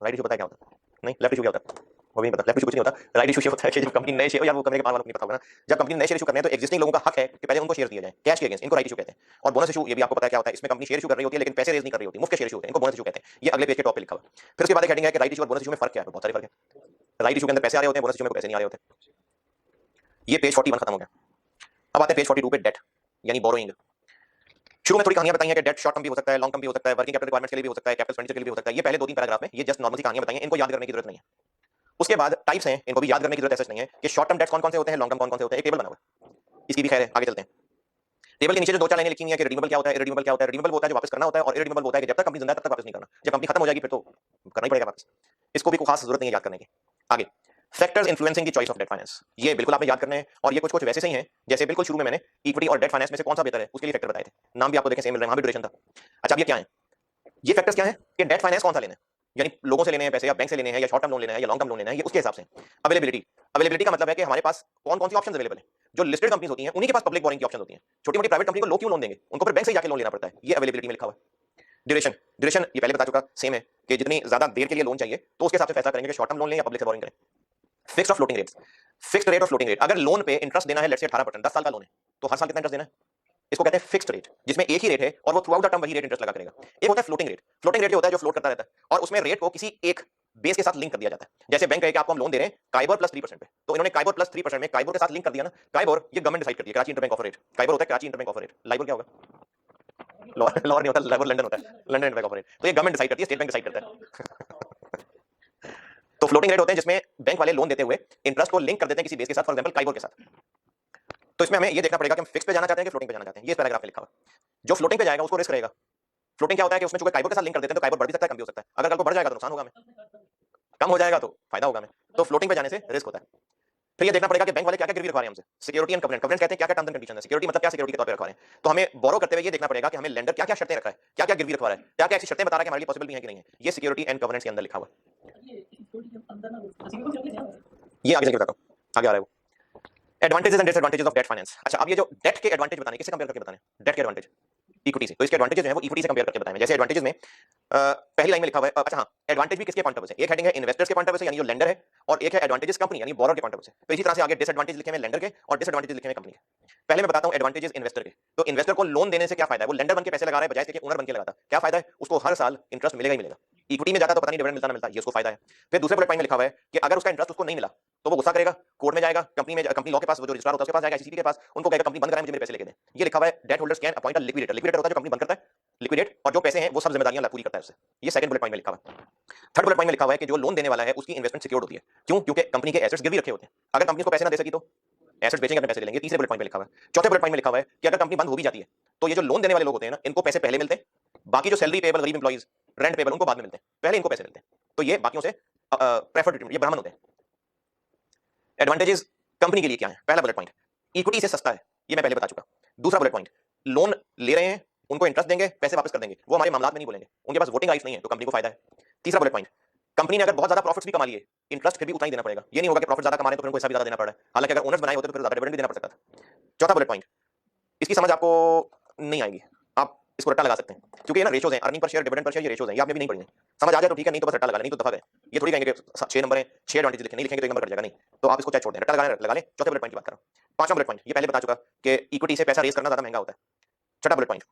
राइट इशू पता है क्या होता है? नहीं, लेफ्ट इशू क्या होता है वो भी नहीं पता। लेफ्ट इशू कुछ नहीं होता, राइट इशू ये होता है कि जब कंपनी नए शेयर, या वो करने के बाद वालों को नहीं पता होगा ना, जब कंपनी नए शेयर इशू करने हैं तो एग्जिस्टिंग लोगों का हक है कि पहले उनको शेयर दिए जाए कैश के अगेंस्ट, इनको राइट इशू कहते हैं। और बोनस इशू ये भी आपको पता है क्या होता है, इसमें कंपनी शेयर इशू कर रही होती है लेकिन पैसे रेज नहीं कर रही होती, मुफ्त के शेयर इशू होते हैं, इनको बोनस इशू कहते हैं। ये अगले पेज के टॉप पे लिखा हुआ है। फिर उसके बाद एक हेडिंग है कि राइट इशू और बोनस इशू में फर्क क्या है, बहुत सारे फर्क है। राइट इशू के अंदर पैसे आ रहे होते हैं, बोनस इशू में पैसे नहीं आ रहे होते। ये पेज 41 खत्म हो गया। अब आते हैं पेज 42 पे, डेट यानी बोरोइंग। शुरू में थोड़ी कहानियां बताई हैं कि डेट शॉर्ट टर्म भी हो सकता है, लॉन्ग टर्म भी हो सकता है, वर्किंग कैपिटल रिक्वायरमेंट्स के लिए भी हो सकता है, कैपिटल एक्सपेंडिचर के लिए भी हो सकता है। ये पहले 2-3 पैराग्राफ में ये जस्ट नॉर्मल सी कहानियां बताई हैं, इनको याद करने की जरूरत नहीं है। उसके बाद टाइप्स हैं, इनको भी याद करने की जरूरत ऐसा नहीं है कि शॉर्ट टर्म डेट्स कौन-कौन से होते हैं, लॉन्ग टर्म कौन-कौन से होते हैं, एक टेबल बना हुआ है। इसकी भी खैर है, आगे चलते हैं। टेबल के नीचे जो 2-4 लाइनें लिखी हुई हैं कि रिडीमेबल क्या होता है, इररिडीमेबल क्या होता है। रिडीमेबल होता है जो वापस करना होता है, और इररिडीमेबल होता है कि जब तक कंपनी जिंदा है तब तक वापस नहीं करना, जब कंपनी खत्म हो जाएगी फिर तो करना ही पड़ेगा वापस। इसको भी कोई खास जरूरत नहीं है याद करने की। आगे factors influencing the choice of debt finance, ये बिल्कुल आपने याद करने हैं, और ये कुछ कुछ वैसे सही हैं जैसे बिल्कुल शुरू में मैंने इक्विटी और डेट फाइनेंस में से कौन सा बेहतर है उसके लिए फैक्टर बताए थे, नाम भी आपको देखें सेम मिल रहे हैं, वहां भी ड्यूरेशन था। अच्छा अब ये क्या है, ये फैक्टर्स क्या है कि डेट फाइनेंस कौन सा लेना है, यानी लोगों से लेने हैं पैसे, या बैंक से लेने हैं, या शॉर्ट टर्म लोन लेना है, या लॉन्ग टर्म लोन लेना है, ये उसके हिसाब से। अवेलेबिलिटी, अवेलेबिलिटी का मतलब है कि हमारे पास कौन कौन सी ऑप्शंस अवेलेबल है। जो लिस्टेड कंपनीज होती हैं उन्हीं के पास पब्लिक बोरिंग की ऑप्शन होती हैं, छोटी मोटी प्राइवेट कंपनी को लोग क्यों लोन देंगे, उनको फिर बैंक से जाके लोन लेना पड़ता है, ये अवेलेबिलिटी में लिखा हुआ है। ड्यूरेशन, ड्यूरेशन ये पहले बता चुका सेम है कि जितनी ज्यादा देर के लिए लोन चाहिए तो उसके हिसाब से फैसला करेंगे कि शॉर्ट टर्म लोन लें या पब्लिक से बोरिंग करें। फिक्स्ड और फ्लोटिंग रेट्स, फिक्स्ड रेट और फ्लोटिंग रेट, अगर लोन पे इंटरेस्ट देना है लेट्स से 18%, 10 साल का लोन है तो हर साल कितना इंटरेस्ट देना है, इसको कहते हैं फिक्स्ड रेट, जिसमें एक ही रेट है और वो थ्रू आउट द टर्म वही रेट इंटरेस्ट लगा करेगा। एक होता है फ्लोटिंग रेट, फ्लोटिंग रेट ये होता है जो फ्लोट करता रहता है और उसमें रेट को किसी एक बेस के साथ लिंक कर दिया जाता है। जैसे बैंक कहे कि आपको हम लोन दे रहे हैं काइबोर प्लस 3% पे, तो इन्होंने काइबोर प्लस 3% में काइबोर के साथ लिंक कर दिया ना, काइबोर ये गवर्नमेंट डिसाइड करती है, Karachi interbank offer rate, KIBOR होता है Karachi interbank offer rate, LIBOR क्या होगा, लाहौर नहीं होता, लाइबोर लंदन होता है, लंदन इंटरबैंक ऑफर रेट, तो ये गवर्नमेंट डिसाइड करती है, स्टेट बैंक डिसाइड करता है। तो फ्लोटिंग रेट होते हैं जिसमें बैंक वाले लोन देते हुए इंटरेस्ट को लिंक कर देते हैं किसी बेस के साथ, फॉर एग्जांपल काइबोर के साथ। तो इसमें हमें ये देखना पड़ेगा कि हम फिक्स पे जाना चाहते हैं कि फ्लोटिंग पे जाना चाहते हैं, ये इस पैराग्राफ में लिखा हुआ है। जो फ्लोटिंग पे जाएगा उसको रिस्क रहेगा। फ्लोटिंग क्या होता है कि उसमें चूंकि काइबोर के साथ लिंक कर देते हैं तो काइबोर बढ़ भी सकता है, कम भी हो सकता है, अगर कल को बढ़ जाएगा तो नुकसान होगा हमें, कम हो जाएगा तो फायदा होगा हमें, तो फ्लोटिंग पे जाने से रिस्क होता है। फिर ये देखना पड़ेगा कि बैंक वाले क्या क्या गिरवी रखवा रहे हैं हमसे, सिक्योरिटी एंड कवरेंट, कवरेंट कहते हैं क्या क्या टर्म्स एंड कंडीशन है, सिक्योरिटी मतलब क्या सिक्योरिटी के तौर पे रखवा रहे हैं, तो हमें बोरो करते हुए ये देखना पड़ेगा कि हमें लेंडर क्या क्या शर्तें रखा है, क्या क्या गिरवी रखवा रहा है, क्या क्या ऐसी शर्तें बता रहा है कि हमारे लिए पॉसिबल भी है कि नहीं है, ये सिक्योरिटी एंड कवरेंट्स के अंदर लिखा हुआ है। ये आगे चल के बताता हूं, आगे आ रहा है वो advantages and disadvantages of debt finance. अच्छा अब ये जो डेट के एडवांटेज बताने, किससे कंपेयर करके बताने, डेट के एडवांटेज इक्विटी से, तो इसके एडवांटेजेस जो है वो इक्विटी से कंपेयर करके बताएंगे। जैसे एडवांटेजेस में पहली लाइन में लिखा हुआ है, अच्छा हाँ, एडवांटेज भी किसके पॉइंट ऑफ व्यू से, एक हेडिंग है इन्वेस्टर्स के पॉइंट ऑफ व्यू से यानी जो लेंडर है, और एक है एडवांटेजेस कंपनी यानी बोरर के पॉइंट ऑफ व्यू से। तो इसी तरह से आगे डिसएडवांटेज लिखे हुए लेंडर के और डिसएडवांटेज लिखे हुए कंपनी के। पहले मैं बताता हूं एडवांटेजेस इन्वेस्टर के। तो इन्वेस्टर को लोन देने से क्या फायदा है, वो लेंडर बन के पैसे लगा रहा है बजाय इसके कि ओनर बन के लगाता, क्या फायदा है, उसको हर साल इंटरेस्ट मिलेगा ही मिलेगा। इक्विटी में जाता तो पता नहीं डिविडेंड मिलता ना मिलता, ये उसको फायदा है। फिर दूसरे बुलेट पॉइंट में लिखा हुआ है कि अगर उसका इंटरेस्ट उसको नहीं मिला तो वो गुस्सा करेगा, कोर्ट में जाएगा, कंपनी में, कंपनी लॉ के पास, वो जो रजिस्ट्रार होता है उसके पास जाएगा, सीसीबी के पास, उनको कहेगा कंपनी बंद कराएं, मुझे मेरे पैसे लेके दें। ये लिखा हुआ है debt holders can appoint a liquidator, liquidator होता है जो कंपनी बंद करता है, लिक्विडेट, और जो पैसे हैं वो सब जिम्मेदारियां पूरी करता है उससे। ये सेकंड बुलेट पॉइंट में लिखा हुआ है। थर्ड बुलेट पॉइंट में लिखा हुआ है कि जो लोन देने वाला है उसकी इन्वेस्टमेंट सिक्योर्ड होती है। क्यों? क्योंकि कंपनी के एसेट्स गिरवी रखे होते हैं, अगर कंपनी को पैसे ना दे सकी तो एसेट्स बेचेंगे, अपने पैसे ले लेंगे। तीसरे बुलेट पॉइंट में लिखा हुआ है। चौथे बुलेट पॉइंट में लिखा हुआ है कि अगर कंपनी बंद हो भी जाती है तो ये जो लोन देने वाले लोग होते हैं ना, इनको पैसे पहले मिलते हैं, बाकी जो सैलरी पेबल गरीब एम्प्लॉइज, रेंट पेबल, उनको बाद में मिलते हैं, पहले इनको पैसे मिलते हैं। तो ये बाकियों से प्रेफर्ड ट्रीटमेंट, ये ब्राह्मण होते हैं। एडवांटेजेस कंपनी के लिए क्या है? पहला बुलेट पॉइंट, इक्विटी से सस्ता है, ये मैं पहले बता चुका। दूसरा बुलेट पॉइंट, लोन ले रहे हैं, उनको इंटरेस्ट देंगे, पैसे वापस कर देंगे, वो हमारे मामलात में नहीं बोलेंगे, उनके पास वोटिंग राइट्स नहीं है, तो कंपनी को फायदा है। तीसरा बुलेट पॉइंट, कंपनी ने अगर बहुत ज्यादा प्रॉफिट्स भी कमा लिए, इंटरेस्ट फिर भी उतना ही देना पड़ेगा, ये नहीं होगा कि प्रॉफिट ज्यादा कमा रहे तो फिर उनको हिस्सा भी ज्यादा देना पड़ रहा है, हालांकि अगर ओनर्स बनाए होते तो फिर ज्यादा डिविडेंड भी देना पड़ सकता था। चौथा बुलेट पॉइंट, इसकी समझ आपको नहीं आएगी, आप इसको रट्टा लगा सकते हैं, क्योंकि ये ना रेशोज हैं, earning per share, dividend per share, ये रेशोज हैं, ये आपने भी नहीं पढ़ी, समझ आ जाए तो ठीक है, नहीं तो बस रट्टा लगा ले, नहीं तो दफा गए। ये थोड़ी कहेंगे कि 6 नंबर है, 6 एडवांटेज लिखें, नहीं लिखेंगे तो एक नंबर कट जाएगा, नहीं तो आप इसको चाहे छोड़ दें, रट्टा लगा लें। चौथे बुलेट पॉइंट की बात कर रहा हूं। पांचवा बुलेट पॉइंट, ये पहले बता चुका कि इक्विटी से पैसा रेज करना ज्यादा महंगा होता है। छठा बुलेट पॉइंट,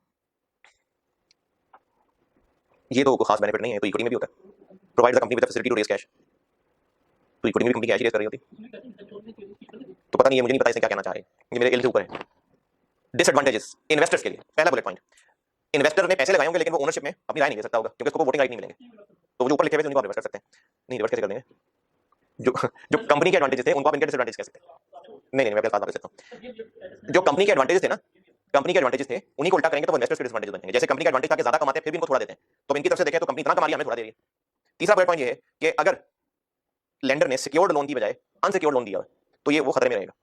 ये तो कोई खास बेनिफिट नहीं है, तो इक्विटी में भी होता है, provide the company with the facility to raise cash, तो इक्विटी में भी कंपनी कैश रेज कर रही होती, तो पता नहीं, ये मुझे नहीं पता इसे क्या कहना चाह रहे हैं, ये मेरे एल से ऊपर है। डिसएडवांटेजेस इन्वेस्टर्स के लिए, पहला बुलेट पॉइंट, इन्वेस्टर ने पैसे लगाए होंगे लेकिन वो ओनरशिप में अपनी राय नहीं दे सकता होगा, क्योंकि उसको वोटिंग राइट नहीं मिलेंगे, तो जो ऊपर लिखे हुए उनको आप रिवर्स कर सकते हैं, नहीं रिवर्स कैसे कर देंगे, जो जो कंपनी के एडवांटेजेस थे उनको आप इनके डिसएडवांटेज कह सकते हैं, नहीं मैं बात कर सकता हूं, जो कंपनी के एडवांटेजेस थे ना, कंपनी के एडवांटेजेस थे उन्हीं को उल्टा करेंगे तो वो इन्वेस्टर्स के डिसएडवांटेज बनेंगे, जैसे कंपनी का एडवांटेज था कि ज्यादा कमाते हैं फिर भी इनको थोड़ा देते हैं, तो इनकी तरफ से देखें तो कंपनी इतना कमा रही है हमें थोड़ा दे रही है। तीसरा पॉइंट ये है कि अगर लेंडर ने सिक्योर्ड लोन की बजाय अनसिक्योर्ड लोन दिया है तो ये वो खतरे में रहेगा।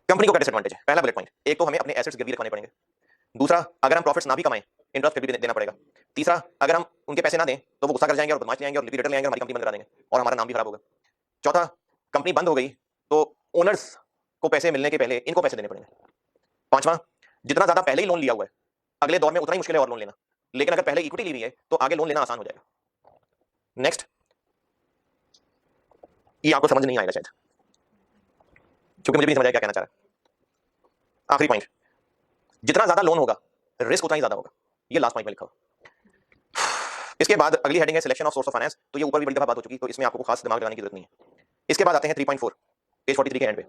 कंपनी को क्या डिसएडवांटेज है? पहला बुलेट पॉइंट, एक तो हमें अपने एसेट्स गिरवी रखने पड़ेंगे, दूसरा अगर हम प्रॉफिट्स ना भी कमाएं इंटरेस्ट फिर भी देना पड़ेगा, तीसरा अगर हम उनके पैसे ना दें तो वो गुस्सा कर जाएंगे और बदमाश ले आएंगे और लिक्विडेटर ले आएंगे, हमारी कंपनी बंद करा देंगे और हमारा नाम भी खराब होगा। चौथा, कंपनी बंद हो गई तो ओनर्स को पैसे मिलने के पहले इनको पैसे देने पड़ेंगे। पांचवा, जितना ज्यादा पहले ही लोन लिया हुआ है अगले दौर में उतना ही मुश्किल है और लोन लेना, लेकिन अगर पहले इक्विटी ली हुई है तो आगे लोन लेना आसान हो जाएगा। नेक्स्ट, ये आपको समझ नहीं आएगा शायद, क्योंकि मुझे भी समझ आया क्या कहना चाह रहा है। आखिरी पॉइंट, जितना ज्यादा लोन होगा रिस्क उतना ही ज्यादा होगा, ये लास्ट पॉइंट में लिखा हुआ। इसके बाद अगली हेडिंग है selection of source of finance, तो ये ऊपर भी बड़ी दफा बात हो चुकी, तो इसमें आपको खास दिमाग लगाने की जरूरत नहीं है। इसके बाद आते हैं 3.4, पेज 43 के एंड पे।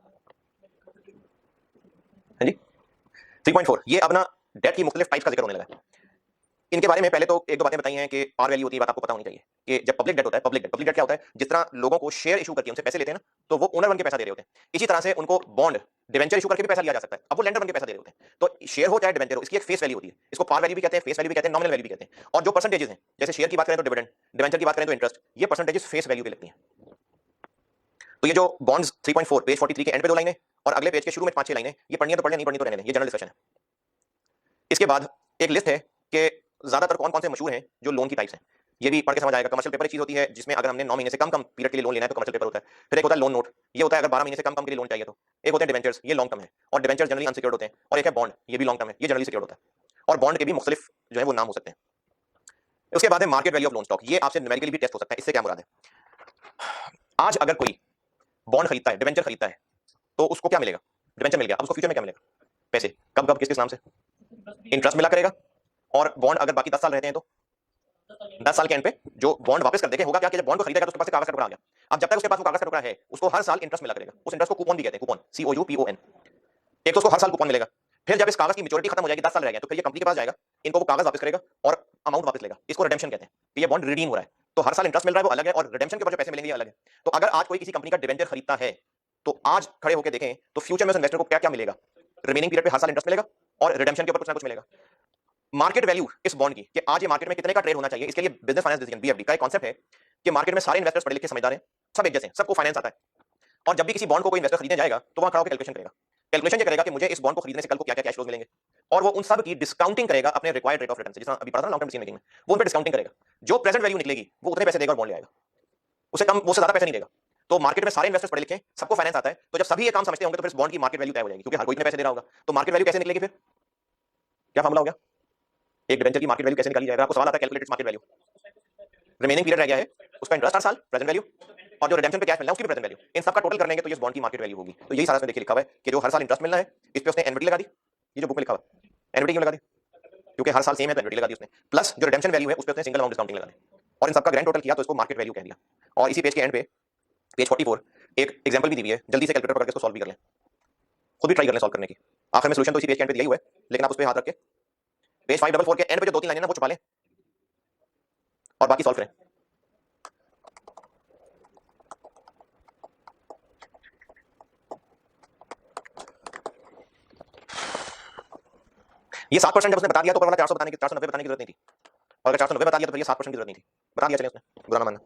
हाँ जी 3.4, ये अब ना डेट की मुख्तलिफ टाइप्स का जिक्र होने लगा है। इनके बारे में पहले तो एक दो बातें बताई हैं कि पार वैल्यू होती है, बात आपको पता होनी चाहिए कि जब पब्लिक डेट होता है, पब्लिक डेट क्या होता है? जिस तरह लोगों को शेयर इशू करके उनसे पैसे लेते हैं ना, तो वो ओनर बन के पैसा दे रहे होते हैं, इसी तरह से उनको बॉन्ड डिवेंचर इशू करके भी पैसा लिया जा सकता है, अब वो लेंडर बन के पैसा दे रहे होते हैं। तो शेयर हो चाहे डिवेंचर हो, इसकी एक फेस वैल्यू होती है, इसको पार वैल्यू भी कहते हैं, फेस वैल्यू भी कहते हैं, नॉमिनल वैल्यू भी कहते हैं। और जो परसेंटेजेस हैं, जैसे शेयर की बात करें तो डिविडेंड, डिवेंचर की बात करें तो इंटरेस्ट, ये परसेंटेजेस फेस वैल्यू पे लगती हैं। तो ये जो बॉन्ड्स 3.4 पेज 43 के एंड पे 2 लाइनें और अगले पेज के शुरू में 5-6 लाइनें, ये पढ़नी है तो पढ़ लें, नहीं पढ़नी तो रहने दें, ये जनरल डिस्कशन है। इसके बाद एक लिस्ट है कि ज्यादातर कौन कौन से मशहूर हैं जो लोन की टाइप्स हैं, ये भी पढ़ के समझ आएगा। कमर्शियल पेपर एक चीज होती है जिसमें अगर हमने 9 महीने से कम पीरियड के लिए लोन लेना है तो कमर्शियल पेपर होता है। फिर एक होता है लोन नोट, ये होता है अगर 12 महीने से कम के लिए लोन चाहिए तो। एक होते हैं डिवेंचर्स, ये लॉन्ग टर्म है और डिवेंचर्स जनरली अनसिक्योर्ड होते हैं। और एक है बॉन्ड, ये भी लॉन्ग टर्म है, ये जनरली सिक्योर्ड होता है। और बॉन्ड के भी मुख्तलिफ जो है वो नाम हो सकते हैं। उसके बाद है market value of loan stock, ये आपसे न्यूमेरिकली भी टेस्ट हो सकता है। इससे क्या मुराद है? आज अगर कोई बॉन्ड खरीदता है, डिवेंचर खरीदता है, तो उसको क्या मिलेगा? डिवेंचर मिल गया, अब उसको फ्यूचर में क्या मिलेगा? पैसे। कब कब किस किस नाम से? इंटरेस्ट मिला करेगा। और बॉन्ड अगर बाकी 10 साल रहते हैं तो 10 साल के एंड पे जो बॉन्ड वापस कर देंगे, होगा क्या कि जब बॉन्ड को खरीदेगा तो उसके पास कागज का टुकड़ा आ गया। अब जब तक उसके पास वो कागज का टुकड़ा है उसको हर साल इंटरेस्ट मिला करेगा। उस इंटरेस्ट को कूपन भी कहते हैं, कूपन COUPON। एक तो उसको हर साल कूपन मिलेगा। फिर जब इस कागज की मैच्योरिटी खत्म हो जाएगी, 10 साल रह गए, तो फिर ये कंपनी के पास जाएगा, इनको वो कागज वापस करेगा और अमाउंट वापस लेगा। इसको रिडेम्पशन कहते हैं कि ये बॉन्ड रिडीम हो रहा है। तो हर साल इंटरेस्ट मिल रहा है वो अलग है, और रिडेम्पशन के बाद जो पैसे मिलेंगे ये अलग है। तो अगर आज कोई किसी कंपनी का डिवेंचर खरीदता है तो आज खड़े होकर देखें तो फ्यूचर में उस इन्वेस्टर को क्या क्या मिलेगा? रिमेनिंग पीरियड पे हर साल इंटरेस्ट मिलेगा और रिडेम्पशन के ऊपर कुछ ना कुछ मिलेगा। मार्केट वैल्यू इस बॉन्ड की कि आज ये मार्केट में कितने का ट्रेड होना चाहिए, इसके लिए बिजनेस फाइनेंस डिसीजन BFD का एक कांसेप्ट है कि मार्केट में सारे इन्वेस्टर्स पढ़े लिखे समझदार हैं, सब एक जैसे हैं, सबको फाइनेंस आता है। और जब भी किसी बॉन्ड को कोई इन्वेस्टर खरीदने जाएगा तो वहां खड़ा होकर कैलकुलेशन करेगा। कैलकुलेशन ये करेगा कि मुझे इस बॉन्ड को खरीदने से कल को क्या क्या कैश फ्लोज मिलेंगे, और वो उन सब की डिस्काउंटिंग करेगा अपने रिक्वायर्ड रेट ऑफ रिटर्न से। जितना अभी पढ़ा था लॉन्ग टर्म डिसीजन मेकिंग में, वो उन पे डिस्काउंटिंग करेगा। जो प्रेजेंट वैल्यू निकलेगी वो उतने पैसे देगा और बॉन्ड ले आएगा, उससे कम, उससे ज्यादा पैसे नहीं देगा। तो मार्केट में सारे इन्वेस्टर्स पढ़े लिखे, सबको फाइनेंस आता है, तो जब सभी ये काम समझते होंगे तो फिर इस बॉन्ड की मार्केट वैल्यू तय हो जाएगी, क्योंकि हर कोई इतने पैसे दे रहा होगा। तो मार्केट वैल्यू कैसे निकलेगी? फिर क्या फार्मूला हो गया? एक डिवेंचर की मार्केट वैल्यू कैसे निकाली जाएगा? आपको सवाल आता है calculate market value. Remaining period रह गया है उसका इंटरेस्ट हर साल, प्रेजेंट वैल्यू, और जो रिडेम्पशन पे कैश मिलना है उसकी प्रेजेंट वैल्यू, इन सब का टोटल कर लेंगे तो ये बॉन्ड की मार्केट वैल्यू होगी। तो यही सारा इसमें देखिए लिखा हुआ है कि जो हर साल इंटरेस्ट मिलना है इस पे उसने एनविटी लगा दी, ये जो बुक में लिखा हुआ है एनविटी क्यों लगा दी? क्योंकि हर साल सेम है तो एनविटी लगा दी उसने, प्लस जो रिडेम्पशन वैल्यू है उस पे उसने सिंगल अमाउंट डिस्काउंटिंग लगा दी, और इन सबका ग्रैंड टोटल किया तो इसको मार्केट वैल्यू कह दिया। और इसी पेज के एंड पे पेज 44 एक एग्जांपल भी दी हुई है, जल्दी से कैलकुलेटर पकड़ के इसको सॉल्व भी कर लें, खुद भी ट्राई कर लें सॉल्व करने की। आखिर में सॉल्यूशन तो इसी पेज के एंड पे दिया हुआ है, लेकिन आप उस पे हाथ रख के पेज 544 के एंड पे जो 2-3 लाइनें ना वो छुपा लें और बाकी सॉल्व करें। ये 7% जब उसने बता दिया तो ऊपर वाला 400 बताने की 490 बताने की जरूरत नहीं थी, और अगर 490 बता दिया तो फिर ये 7% की जरूरत नहीं थी, बता दिया चले उसने, बुरा ना मानना।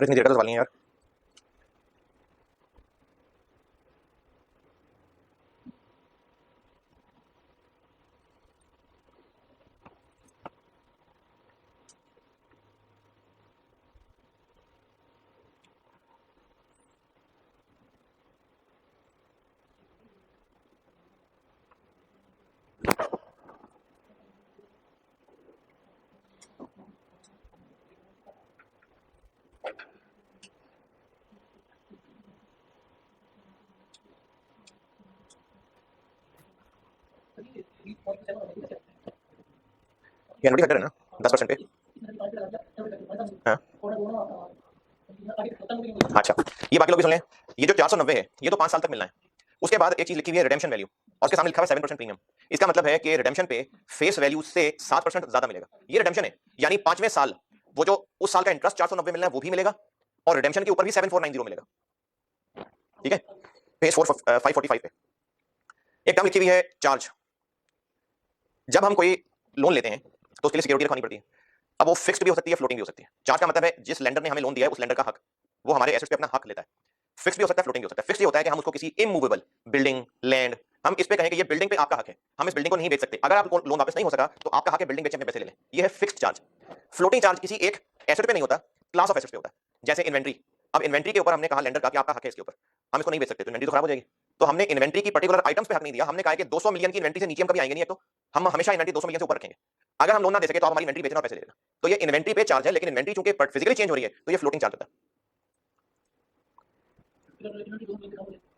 इतनी देर का तो सवाल नहीं है यार। ये एनुटी फैक्टर है ना 10% पे। हाँ अच्छा, ये बाकी लोग भी सुन लें। ये जो 490 है ये तो 5 साल तक मिलना है। उसके बाद एक चीज लिखी हुई है रिडेम्पशन वैल्यू, और उसके सामने लिखा हुआ है 7% प्रीमियम। इसका मतलब है कि रिडेम्पशन पे फेस वैल्यू से 7% ज्यादा मिलेगा। ये रिडेम्पशन है, यानी 5वें साल वो जो उस साल का इंटरेस्ट 490 मिलना है वो भी मिलेगा, और रिडेम्पशन के ऊपर भी 7490 मिलेगा। ठीक है, पेज 545 पे एक टर्म लिखी हुई है चार्ज। जब हम कोई लोन लेते हैं तो उसके लिए सिक्योरिटी रखनी पड़ती है। अब वो फिक्स्ड भी हो सकती है, फ्लोटिंग भी हो सकती है। चार्ज का मतलब है जिस लेंडर ने हमें लोन दिया है उस लेंडर का हक, वो हमारे एसेट्स पे अपना हक लेता है। फिक्स भी हो सकता है, फ्लोटिंग भी हो सकता है। फिक्स ये होता है कि हम उसको किसी इमूवेबल बिल्डिंग, लैंड, हम इस पे कहें कि ये बिल्डिंग पे आपका हक है, हम इस बिल्डिंग को नहीं बेच सकते, अगर आपको लोन वापस नहीं हो सका तो आपका हक है बिल्डिंग बेचने में पैसे ले लें। ये है फिक्स्ड चार्ज। फ्लोटिंग चार्ज किसी एक एसेट पे नहीं होता, क्लास ऑफ एसेट्स पे होता है। जैसे इन्वेंट्री, अब इन्वेंट्री के ऊपर हमने कहा लेंडर का कि आपका हक है इसके ऊपर, हम इसको नहीं बेच सकते तो इन्वेंट्री तो खराब हो जाएगी। तो हमने इन्वेंट्री की पर्टिकुलर आइटम्स पे हक नहीं दिया, हमने कहा कि 200 मिलियन की इन्वेंट्री से नीचे हम कभी आएंगे नहीं, एक तो हम हमेशा इन्वेंट्री 200 मिलियन से ऊपर रखेंगे। अगर हम लोन ना दे सके तो आप हमारी इन्वेंट्री बेचना और पैसे ले लेना। तो ये इन्वेंट्री पे चार्ज है, लेकिन इन्वेंट्री चूंकि फिजिकली चेंज हो रही है तो ये फ्लोटिंग चार्ज होता है।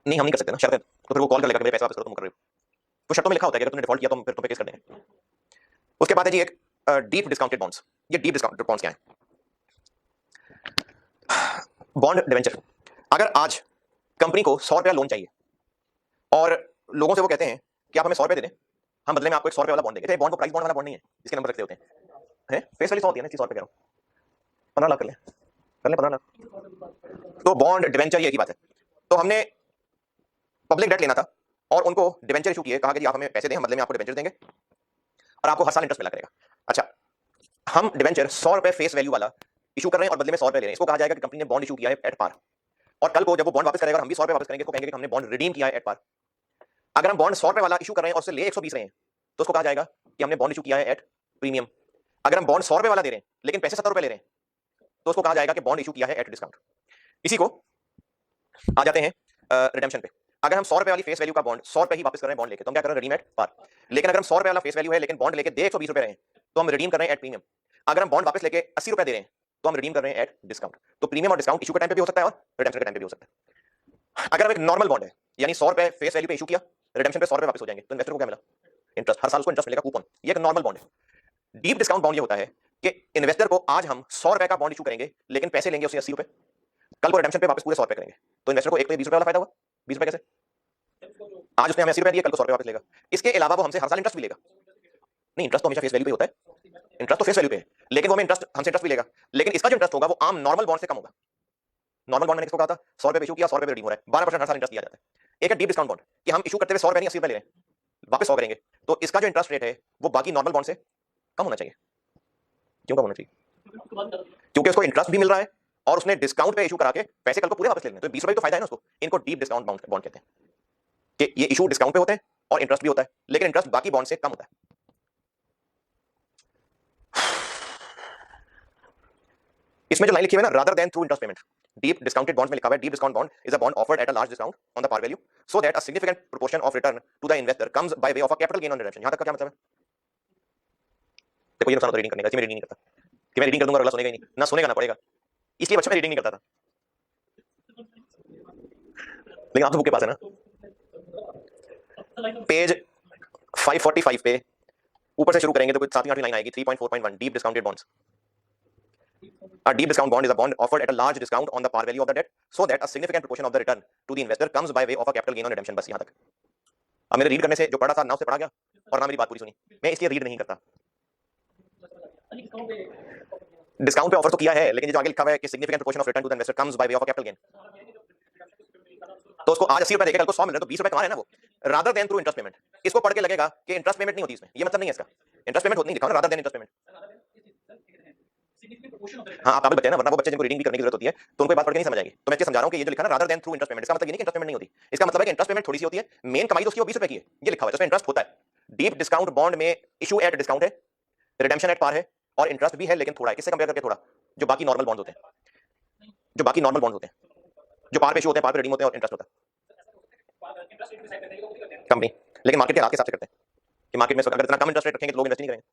नहीं हम नहीं कर सकते ना, शर्त है। तो फिर वो कॉल कर लेगा कि मेरे पैसे वापस करो, तुम कर रहे हो। तो शर्तों में लिखा होता है कि अगर तुमने डिफॉल्ट किया तो फिर तुम पे केस कर देंगे। उसके बाद है जी एक डीप डिस्काउंटेड बॉन्ड्स। ये डीप डिस्काउंटेड बॉन्ड्स क्या है? Bond debenture. अगर आज कंपनी को 100 रुपया लोन चाहिए और लोगों से वो कहते हैं कि आप हमें 100 रुपए दे दें, हम बदले में आपको एक 100 रुपए वाला बॉन्ड देंगे। बॉन्ड को प्राइस बॉन्ड वाला बॉन्ड नहीं है, इसके नंबर रखते होते हैं। फेस वैल्यू 100 होती है ना, 100 रुपए कह रहा हूँ, 15 लाख कर लें, 15 लाख। तो बॉन्ड डिवेंचर ये की बात है। तो हमने पब्लिक डेट लेना था और उनको डिवेंचर इशू किए, कहा कि आप हमें पैसे दें, हम बदले में आपको डिवेंचर देंगे और आपको हर साल इंटरेस्ट मिला करेगा। अच्छा, हम डिवेंचर 100 रुपए फेस वैल्यू वाला इशू कर रहे हैं और बदले में 100 रुपए ले रहे हैं। इसको कहा जाएगा कि कंपनी ने बॉन्ड इशू किया है एट पार। और कल को जब वो बॉन्ड वापस करेगा, हम भी 100 रुपए वापस करेंगे, इसको कहेंगे कि हमने बॉन्ड रिडीम किया है एट पार। अगर हम बॉन्ड 100 रुपए वाला इशू कर रहे हैं और उससे ले 120 रहे हैं तो उसको कहा जाएगा कि हमने बॉन्ड इशू किया है एट प्रीमियम। अगर हम बॉन्ड 100 रुपए वाला दे रहे हैं लेकिन पैसे 70 रुपए ले रहे हैं तो उसको कहा जाएगा कि बॉन्ड इशू किया है एट डिस्काउंट। इसी को आ जाते हैं रिडेम्पशन पे। अगर हम 100 रुपए वाली फेस वैल्यू का बॉन्ड 100 रुपए ही वापस कर रहे हैं बॉन्ड लेके, तो हम क्या कर रहे हैं, रिडीम एट पार। लेकिन अगर हम 100 रुपए वाला फेस वैल्यू है लेकिन बॉन्ड लेके दे 120 रुपए रहे हैं तो हम रिडीम कर रहे हैं एट प्रीमियम। अगर हम बॉन्ड वापस लेके 80 रुपए दे रहे हैं तो हम रिडीम कर रहे हैं एट डिस्काउंट। तो प्रीमियम और डिस्काउंट इशू के टाइम पे भी हो सकता है और रिडेम्पशन के टाइम पे भी हो सकता है। अगर हम एक नॉर्मल बॉन्ड है, यानी 100 रुपए फेस वैल्यू पे इशू किया, रिडेम्पशन पे 100 रुपए वापस हो जाएंगे, तो इन्वेस्टर को क्या मिला, इंटरेस्ट। हर साल उसको इंटरेस्ट मिलेगा, कूपन। ये एक नॉर्मल बॉन्ड है। डीप डिस्काउंट बॉन्ड ये होता है कि इन्वेस्टर को आज हम 100 रुपए का बॉन्ड इशू करेंगे लेकिन पैसे लेंगे उससे 80 रुपए, कल को रिडेम्पशन पे वापस पूरे 100 रुपए करेंगे। तो इन्वेस्टर को एक तो 20 रुपए वाला फायदा हुआ। 20 रुपए कैसे? आज उसने हमें 80 रुपए दिए, कल को 100 रुपए वापस लेगा। इसके अलावा वो हमसे हर साल इंटरेस्ट भी लेगा। नहीं, इंटरेस्ट तो हमेशा फेस वैल्यू पे होता है, इंटरेस्ट तो फेस वैल्यू पे है, लेकिन वो हमें इंटरेस्ट हमसे इंटरेस्ट भी लेगा। लेकिन इसका जो इंटरेस्ट होगा वो आम नॉर्मल बॉन्ड से कम होगा। नॉर्मल बॉन्ड मैंने किसको कहा था, 100 रुपए इशू किया, 100 रुपए रिडीम हो रहा है, 12% हर साल इंटरेस्ट दिया जाता है। एक है डीप डिस्काउंट बॉन्ड कि हम इशू करते हुए 100 रुपए नहीं 80 रुपए ले रहे हैं, वापस 100 करेंगे, तो इसका जो इंटरेस्ट रेट है वो बाकी नॉर्मल बॉन्ड से कम होना चाहिए। क्यों कम होना चाहिए? क्योंकि उसको इंटरेस्ट भी मिल रहा है और उसने डिस्काउंट पे इशू करा के पैसे कल को पूरे वापस ले लेंगे, तो 20 रुपए तो फायदा है ना उसको। इनको डीप डिस्काउंट बॉन्ड कहते हैं कि ये इशू डिस्काउंट पे होते हैं और इंटरेस्ट भी होता है, लेकिन इंटरेस्ट बाकी बॉन्ड से कम होता है। इसमें जो लाइन लिखी है ना, rather than through interest payment, deep discounted bonds में लिखा हुआ है deep discount bond is a bond offered at a large discount on the par value so that a significant proportion of return to the investor comes by way of a capital gain on redemption. यहां तक का क्या मतलब है? देखो ये नुकसान होता है रीडिंग करने का, इसमें रीडिंग नहीं करता कि मैं रीडिंग कर दूंगा और अगला सुनेगा ही नहीं, ना सुनेगा ना पड़ेगा, इसलिए बच्चा मैं रीडिंग नहीं करता था। लेकिन आप तो बुक के पास है ना, पेज 545 पे ऊपर से शुरू करेंगे तो कुछ 7वीं 8वीं लाइन आएगी, 3.4.1 deep discounted bonds. A deep discount bond is a bond offered at a large discount on the par value of the debt so that a significant proportion of the return to the investor comes by way of a capital gain on redemption। बस यहां तक। अब मेरे रीड करने से जो पढ़ा था ना उससे पढ़ा गया और ना मेरी बात पूरी सुनी, मैं इसलिए रीड नहीं करता। डिस्काउंट पे ऑफर तो किया है, लेकिन जो आगे लिखा हुआ है कि significant proportion of return to the investor comes by way of a capital gain, तो उसको आज 80 रुपए देगा, कल को 100 मिल रहे हैं, तो 20 रुपए कमा रहे हैं ना वो, rather than through interest payment. इसको पढ़ के लगेगा कि इंटरेस्ट पेमेंट नहीं होती इसमें, ये मतलब नहीं है इसका, इंटरेस्ट पेमेंट होती नहीं, लिखा ना रादर देन इंटरेस्ट पेमेंट। हाँ, आप काबिल बच्चे हैं ना, वरना वो बच्चे जिनको रीडिंग भी करने की जरूरत होती है तो उनको ये बात पढ़ के नहीं समझ आएगी। तो मैं इसलिए समझा रहा हूँ कि ये जो लिखा ना rather than through interest payment, इसका मतलब ये नहीं कि इंटरेस्ट पेमेंट नहीं होती। इसका मतलब है कि इंटरेस्ट पेमेंट थोड़ी सी होती है, मेन कमाई तो उसकी वो 20 रुपए की है, ये लिखा हुआ है, उसमें इंटरेस्ट होता है। डीप डिस्काउंट बॉन्ड में इशू एट डिस्काउंट है, रिडेम्पशन एट पार है और इंटरेस्ट भी है, लेकिन थोड़ा है। किससे कंपेयर करके थोड़ा? जो बाकी नॉर्मल बॉन्ड होते हैं, जो बाकी नॉर्मल बॉन्ड होते हैं, जो पार पे इशू होते हैं, पार पे रिडीम होते हैं और इंटरेस्ट होता है कंपनी, लेकिन मार्केट के हालात के हिसाब से करते हैं कि मार्केट में अगर इतना कम इंटरेस्ट रेट रखेंगे तो लोग इन्वेस्ट नहीं करेंगे।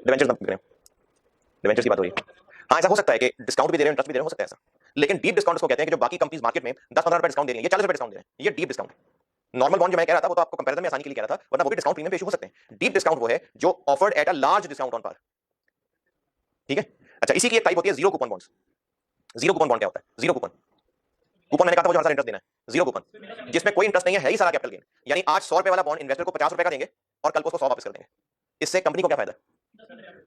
डिवेंचर्स मत करें, डिवेंचर्स की बात हो रही है। हाँ, ऐसा हो सकता है कि डिस्काउंट भी दे रहे हैं, इंटरेस्ट भी दे रहे हैं, हो सकता है ऐसा। लेकिन डीप डिस्काउंट उसको कहते हैं कि जो बाकी कंपनीज मार्केट में 10-15 रुपए डिस्काउंट दे रही है, ये 40 रुपए डिस्काउंट दे रहे हैं, ये डीप डिस्काउंट है। नॉर्मल बॉन्ड जो मैं कह रहा था वो तो आपको कंपैरिजन में आसानी के लिए कह रहा था, वरना वो भी डिस्काउंट प्रीमियम पे इशू हो सकते हैं। डीप डिस्काउंट वो है जो offered at a large discount on par, ठीक है। अच्छा, इसी की एक टाइप होती है zero coupon bonds. Zero coupon bond क्या होता है? जीरो कूपन, कूपन मैंने कहा था वो जो हर साल इंटरेस्ट देना है, जीरो कूपन जिसमें कोई इंटरेस्ट नहीं है ही सारा कैपिटल गेन। यानी आज 100 रुपए वाला बॉन्ड इन्वेस्टर को 50 रुपए का देंगे और कल को उसको 100 वापस कर देंगे। इससे कंपनी को क्या फायदा?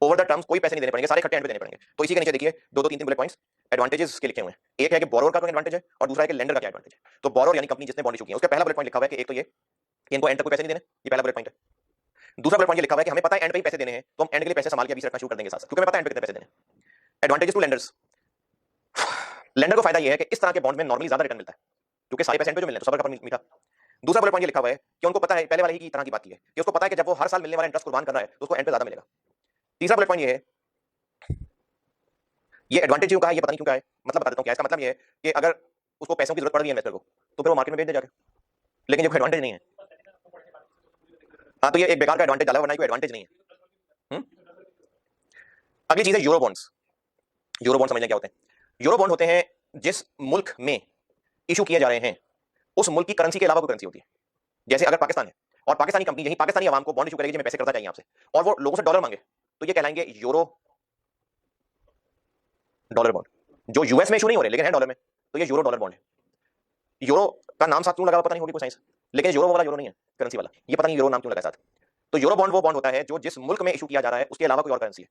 ओवर द टर्म्स कोई पैसे नहीं देने पड़ेंगे, सारे खट्टे एंड पे देने पड़ेंगे। तो इसी के नीचे देखिए दो दो तीन तीन बुलेट पॉइंट्स एडवांटेजेस के लिखे हुए हैं। एक है कि बोरोवर का एडवांटेज है और दूसरा है कि लेंडर का क्या एडवांटेज है। तो बोरोवर यानी कंपनी जिसने बॉन्ड इशू किया, उसका पहला बुलेट पॉइंट लिखा हुआ है कि एक तो ये कि इनको एंड तक कोई पैसे नहीं देने, ये पहला बुलेट पॉइंट है। दूसरा बुलेट पॉइंट ये लिखा हुआ है कि हमें पता है एंड पे ही पैसे देने हैं, तो हम एंड के लिए पैसे संभाल के अभी से रखना शुरू कर देंगे साथ, क्योंकि हमें पता है एंड पे कितने पैसे देने। एडवांटेजेस टू लेंडर्स, लेंडर को फायदा ये है कि इस तरह के बॉन्ड में नॉर्मली ज्यादा रिटर्न मिलता है, क्योंकि सारे पैसे एंड पे जो मिलने तो सबर का मीठा। दूसरा बुलेट पॉइंट ये लिखा हुआ है कि उनको पता है, पहले वाले ही की तरह की बात की है कि उसको पता है कि जब वो हर साल मिलने वाला इंटरेस्ट कुर्बान कर रहा है तो उसको एंड पे ज्यादा मिलेगा। तीसरा बुलेट पॉइंट ये है, ये एडवांटेज क्यों कहा है, ये पता नहीं क्यों कहा है, मतलब बता देता हूँ क्या इसका मतलब ये है कि अगर उसको पैसों की जरूरत पड़ रही है इन्वेस्टर को, तो फिर वो मार्केट में बेच दे जाके, लेकिन ये कोई एडवांटेज नहीं है। हाँ, तो ये एक बेकार का एडवांटेज डाला, वरना कोई एडवांटेज नहीं है। अगली चीज है यूरो बॉन्ड्स। यूरो बॉन्ड समझने क्या होते हैं? यूरो बॉन्ड होते हैं जिस मुल्क में इशू किए जा रहे हैं उस मुल्क की करेंसी के अलावा कोई करेंसी होती है। जैसे अगर पाकिस्तान है और पाकिस्तानी कंपनी यही पाकिस्तानी आवाम को बॉन्ड इशू करेगी, मैं पैसे करता चाहिए आपसे, और वो लोगों से डॉलर मांगे, तो ये कहलाएंगे यूरो डॉलर बॉन्ड। जो यूएस में इशू नहीं हो रहे लेकिन है डॉलर में, तो ये यूरो डॉलर बॉन्ड है। यूरो का नाम साथ क्यों लगा पता नहीं, होगी कोई साइंस, लेकिन यूरो वाला यूरो नहीं है करेंसी वाला, ये पता नहीं यूरो नाम क्यों लगा साथ। तो यूरो बॉन्ड वो बॉन्ड होता है जो जिस मुल्क में इशू किया जा रहा है उसके अलावा कोई और करेंसी है।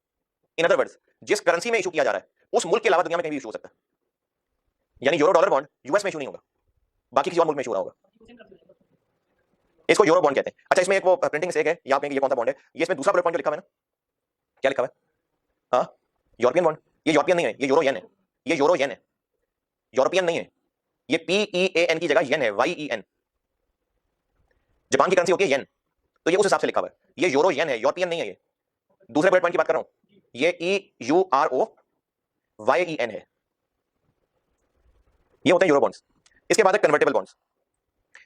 इन अदर वर्ड्स, जिस करेंसी में इशू किया जा रहा है उस मुल्क के अलावा दुनिया में कहीं भी इशू हो सकता है। यानी यूरो डॉलर बॉन्ड यूएस में इशू नहीं होगा, बाकी किसी और मुल्क में इशू हो रहा होगा, इसको यूरो बॉन्ड कहते हैं। अच्छा, इसमें एक वो प्रिंटिंग मिस्टेक है, या आप कहेंगे ये कौन सा बॉन्ड है, ये इसमें दूसरा पॉइंट जो लिखा हुआ है ना, क्या लिखा हुआ है? हाँ, यूरोपियन बॉन्ड। ये यूरोपियन नहीं है, ये यूरो येन है, ये यूरो येन है, यूरोपियन नहीं है। ये PEAN की जगह येन है, YEN। जापान की करेंसी होती है येन, तो ये उस हिसाब से लिखा हुआ है, ये यूरो येन है, यूरोपियन नहीं है। ये दूसरे बुलेट पॉइंट की बात कर रहा हूं, ये EUROYEN है, ये होते हैं यूरो बॉन्ड्स। इसके बाद है कन्वर्टेबल बॉन्ड्स।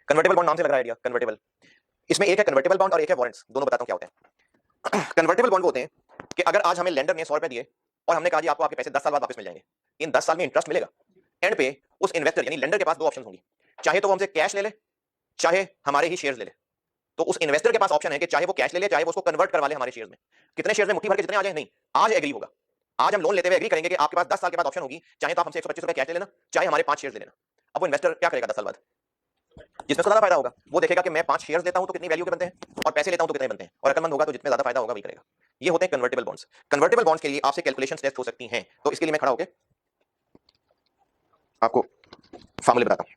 कन्वर्टेबल बॉन्ड नाम से लग रहा है आइडिया, कन्वर्टेबल। इसमें एक है कन्वर्टेबल बॉन्ड और एक है वारंट्स, दोनों बताता हूं क्या होते हैं। कन्वर्टेबल बॉन्ड होते हैं कि अगर आज हमें लेंडर ने 100 रुपए दिए और हमने कहा जी आपको आपके पैसे 10 साल बाद वापस मिल जाएंगे, इन 10 साल में इंटरेस्ट मिलेगा, एंड पे उस इन्वेस्टर यानी लेंडर के पास दो ऑप्शन होंगी, चाहे तो वो हमसे कैश ले ले, चाहे हमारे ही शेयर्स ले ले। तो उस इन्वेस्टर के पास ऑप्शन है कि चाहे वो कैश ले ले, चाहे वो उसको कन्वर्ट करवा ले हमारे शेयर्स में। कितने शेयर्स में? मुट्ठी भर के जितने आ जाए, नहीं, आज एग्री होगा, आज हम लोन लेते हुए एग्री करेंगे कि आपके पास 10 साल के बाद ऑप्शन होगी, चाहे तो आप हमसे 125 रुपए कैश ले लेना, चाहे हमारे 5 शेयर्स ले लेना। अब वो इन्वेस्टर क्या करेगा 10 साल बाद? जिसमें ज्यादा फायदा होगा वो देखेगा कि मैं 5 शेयर्स लेता हूं तो कितनी वैल्यू के बनते हैं और पैसे लेता हूं तो कितने बनते हैं, और अकलमंद होगा तो जितने ज्यादा फायदा होगा वही करेगा। ये होते हैं कन्वर्टेबल बॉन्ड्स। कन्वर्टेबल बॉन्ड्स के लिए आपसे कैलकुलेशंस टेस्ट हो सकती हैं, तो इसके लिए मैं खड़ा होकर आपको फार्मूले बताता हूं।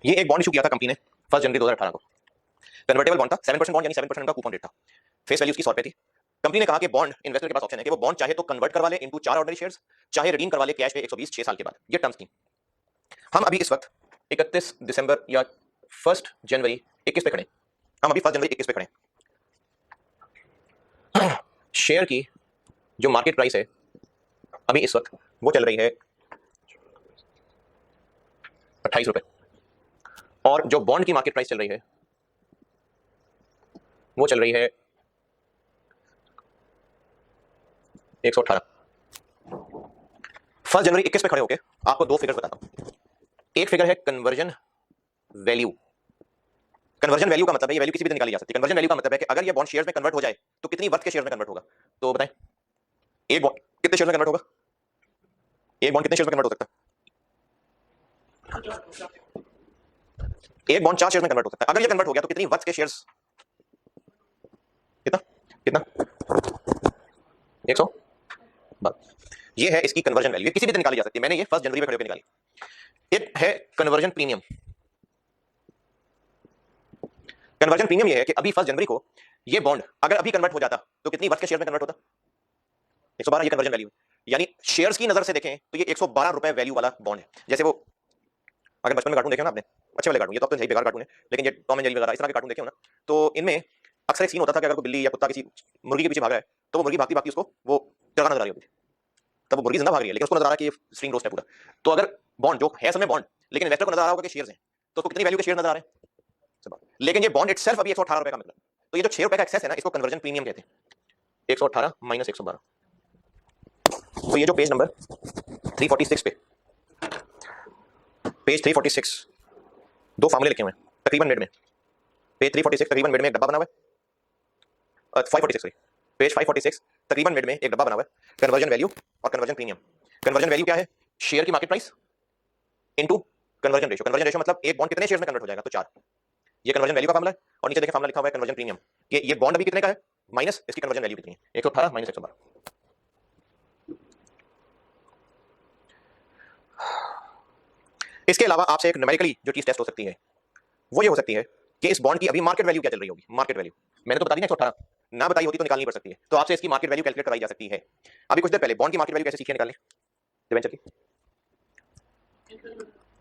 ये एक बॉन्ड इशू किया था कंपनी ने 1 जनवरी 2018 को। कन्वर्टेबल बॉन्ड था, 7% बॉन्ड यानी 7% का कूपन रेट था, फेस वैल्यू उसकी 100 रुपए थी। कंपनी ने कहा कि बॉन्ड इन्वेस्टर के पास ऑप्शन है कि वो बॉन्ड चाहे तो कन्वर्ट करवा ले इनटू 4 ऑर्डिनरी शेयर्स, चाहे रिडीम करवा ले कैश पे 120 6 साल के बाद। ये टर्म्स थी। हम अभी इस वक्त 31 दिसंबर या 1 जनवरी 21 पे खड़े, हम अभी 1 जनवरी 21 पे खड़े। शेयर की जो मार्केट प्राइस है अभी इस वक्त वो चल रही है 28 रुपए, और जो बॉन्ड की मार्केट प्राइस चल रही है वो चल रही है 118। 1 जनवरी 21 पे खड़े होके आपको दो फिगर बताता हूं। एक फिगर है कन्वर्जन वैल्यू। कन्वर्जन वैल्यू का मतलब है, ये वैल्यू किसी भी दिन निकाली जा सकती है। कन्वर्जन वैल्यू का मतलब है कि अगर ये बॉन्ड शेयर्स में कन्वर्ट हो जाए तो कितनी वर्थ के शेयर में कन्वर्ट होगा। तो बताएं, एक बॉन्ड कितने शेयर में कन्वर्ट होगा? एक बॉन्ड कितने शेयर में कन्वर्ट हो सकता है? एक बॉन्ड 4 शेयर में कन्वर्ट हो सकता है। अगर ये कन्वर्ट हो गया तो कितनी वर्थ के शेयर्स? कितना कितना 100। ये है इसकी कन्वर्जन वैल्यू, किसी भी दिन निकाली जा सकती है। मैंने ये 1 जनवरी में खड़े होकर निकाली। एक है कन्वर्जन प्रीमियम। कन्वर्जन प्रीमियम ये है कि अभी 1 जनवरी को ये बॉन्ड अगर अभी कन्वर्ट हो जाता तो कितनी वर्थ के शेयर में कन्वर्ट होता? 112। ये कन्वर्जन वैल्यू, यानी शेयर्स की नजर से देखें तो ये 112 रुपए वैल्यू वाला बॉन्ड है। जैसे वो अगर बचपन में कार्टून देखे ना आपने, अच्छे वाले कार्टून, ये तो अब तो बेकार कार्टून है, लेकिन ये टॉम एंड जेरी वगैरह इस तरह के कार्टून देखे हो ना, तो इनमें अक्सर एक सीन होता था कि अगर कोई बिल्ली या कुत्ता किसी मुर्गी के पीछे भाग रहा है तो वो मुर्गी भागती भागती उसको वो जगह नजर आ रही होती है। तब वो मुर्गी जिंदा भाग रही है लेकिन उसको नजर आ रहा है कि ये स्ट्रिंग रोस्ट है पूरा। तो अगर बॉन्ड जो है समय बॉन्ड, लेकिन इन्वेस्टर को नजर आ रहा होगा कि शेयर्स हैं, तो उसको कितनी वैल्यू के शेयर नजर आ रहे हैं? लेकिन ये बॉन्ड इटसेल्फ अभी 118 रुपए का मिल रहा है। तो ये जो 6 रुपए का एक्सेस है ना, इसको कन्वर्जन प्रीमियम कहते हैं। 118 माइनस 112। तो ये जो पेज नंबर 346 पे, पेज 346 दो फार्मूले लिखे हुए हैं तकरीबन मिड में। पेज 346 तकरीबन मिड में एक डब्बा बना हुआ है। 546 सॉरी, पेज 546 तकरीबन मिड में एक डब्बा बना हुआ है, कन्वर्जन वैल्यू और कन्वर्जन प्रीमियम। कन्वर्जन वैल्यू क्या है? शेयर की market price into conversion ratio. Conversion ratio मतलब एक बॉन्ड कितने शेयर में कन्वर्ट हो जाएगा, तो 4। ये कन्वर्जन वैल्यू का फार्मूला है, और नीचे देखिए फार्मूला लिखा हुआ है कन्वर्जन प्रीमियम। ये बॉन्ड अभी कितने का है माइनस इसकी कन्वर्जन वैल्यू कितनी है, 118 माइनस 112। इसके अलावा आपसे एक न्यूमेरिकली जो चीज टेस्ट हो सकती है वो ये हो सकती है कि इस बॉन्ड की अभी मार्केट वैल्यू क्या चल रही होगी। मार्केट वैल्यू मैंने तो बता दी ना 118, ना बताई होती तो निकालनी पड़ सकती है। तो आपसे इसकी मार्केट वैल्यू कैलकुलेट कराई जा सकती है। अभी कुछ देर पहले बॉन्ड की मार्केट वैल्यू कैसे सीखिए निकालने, डिबेंचर की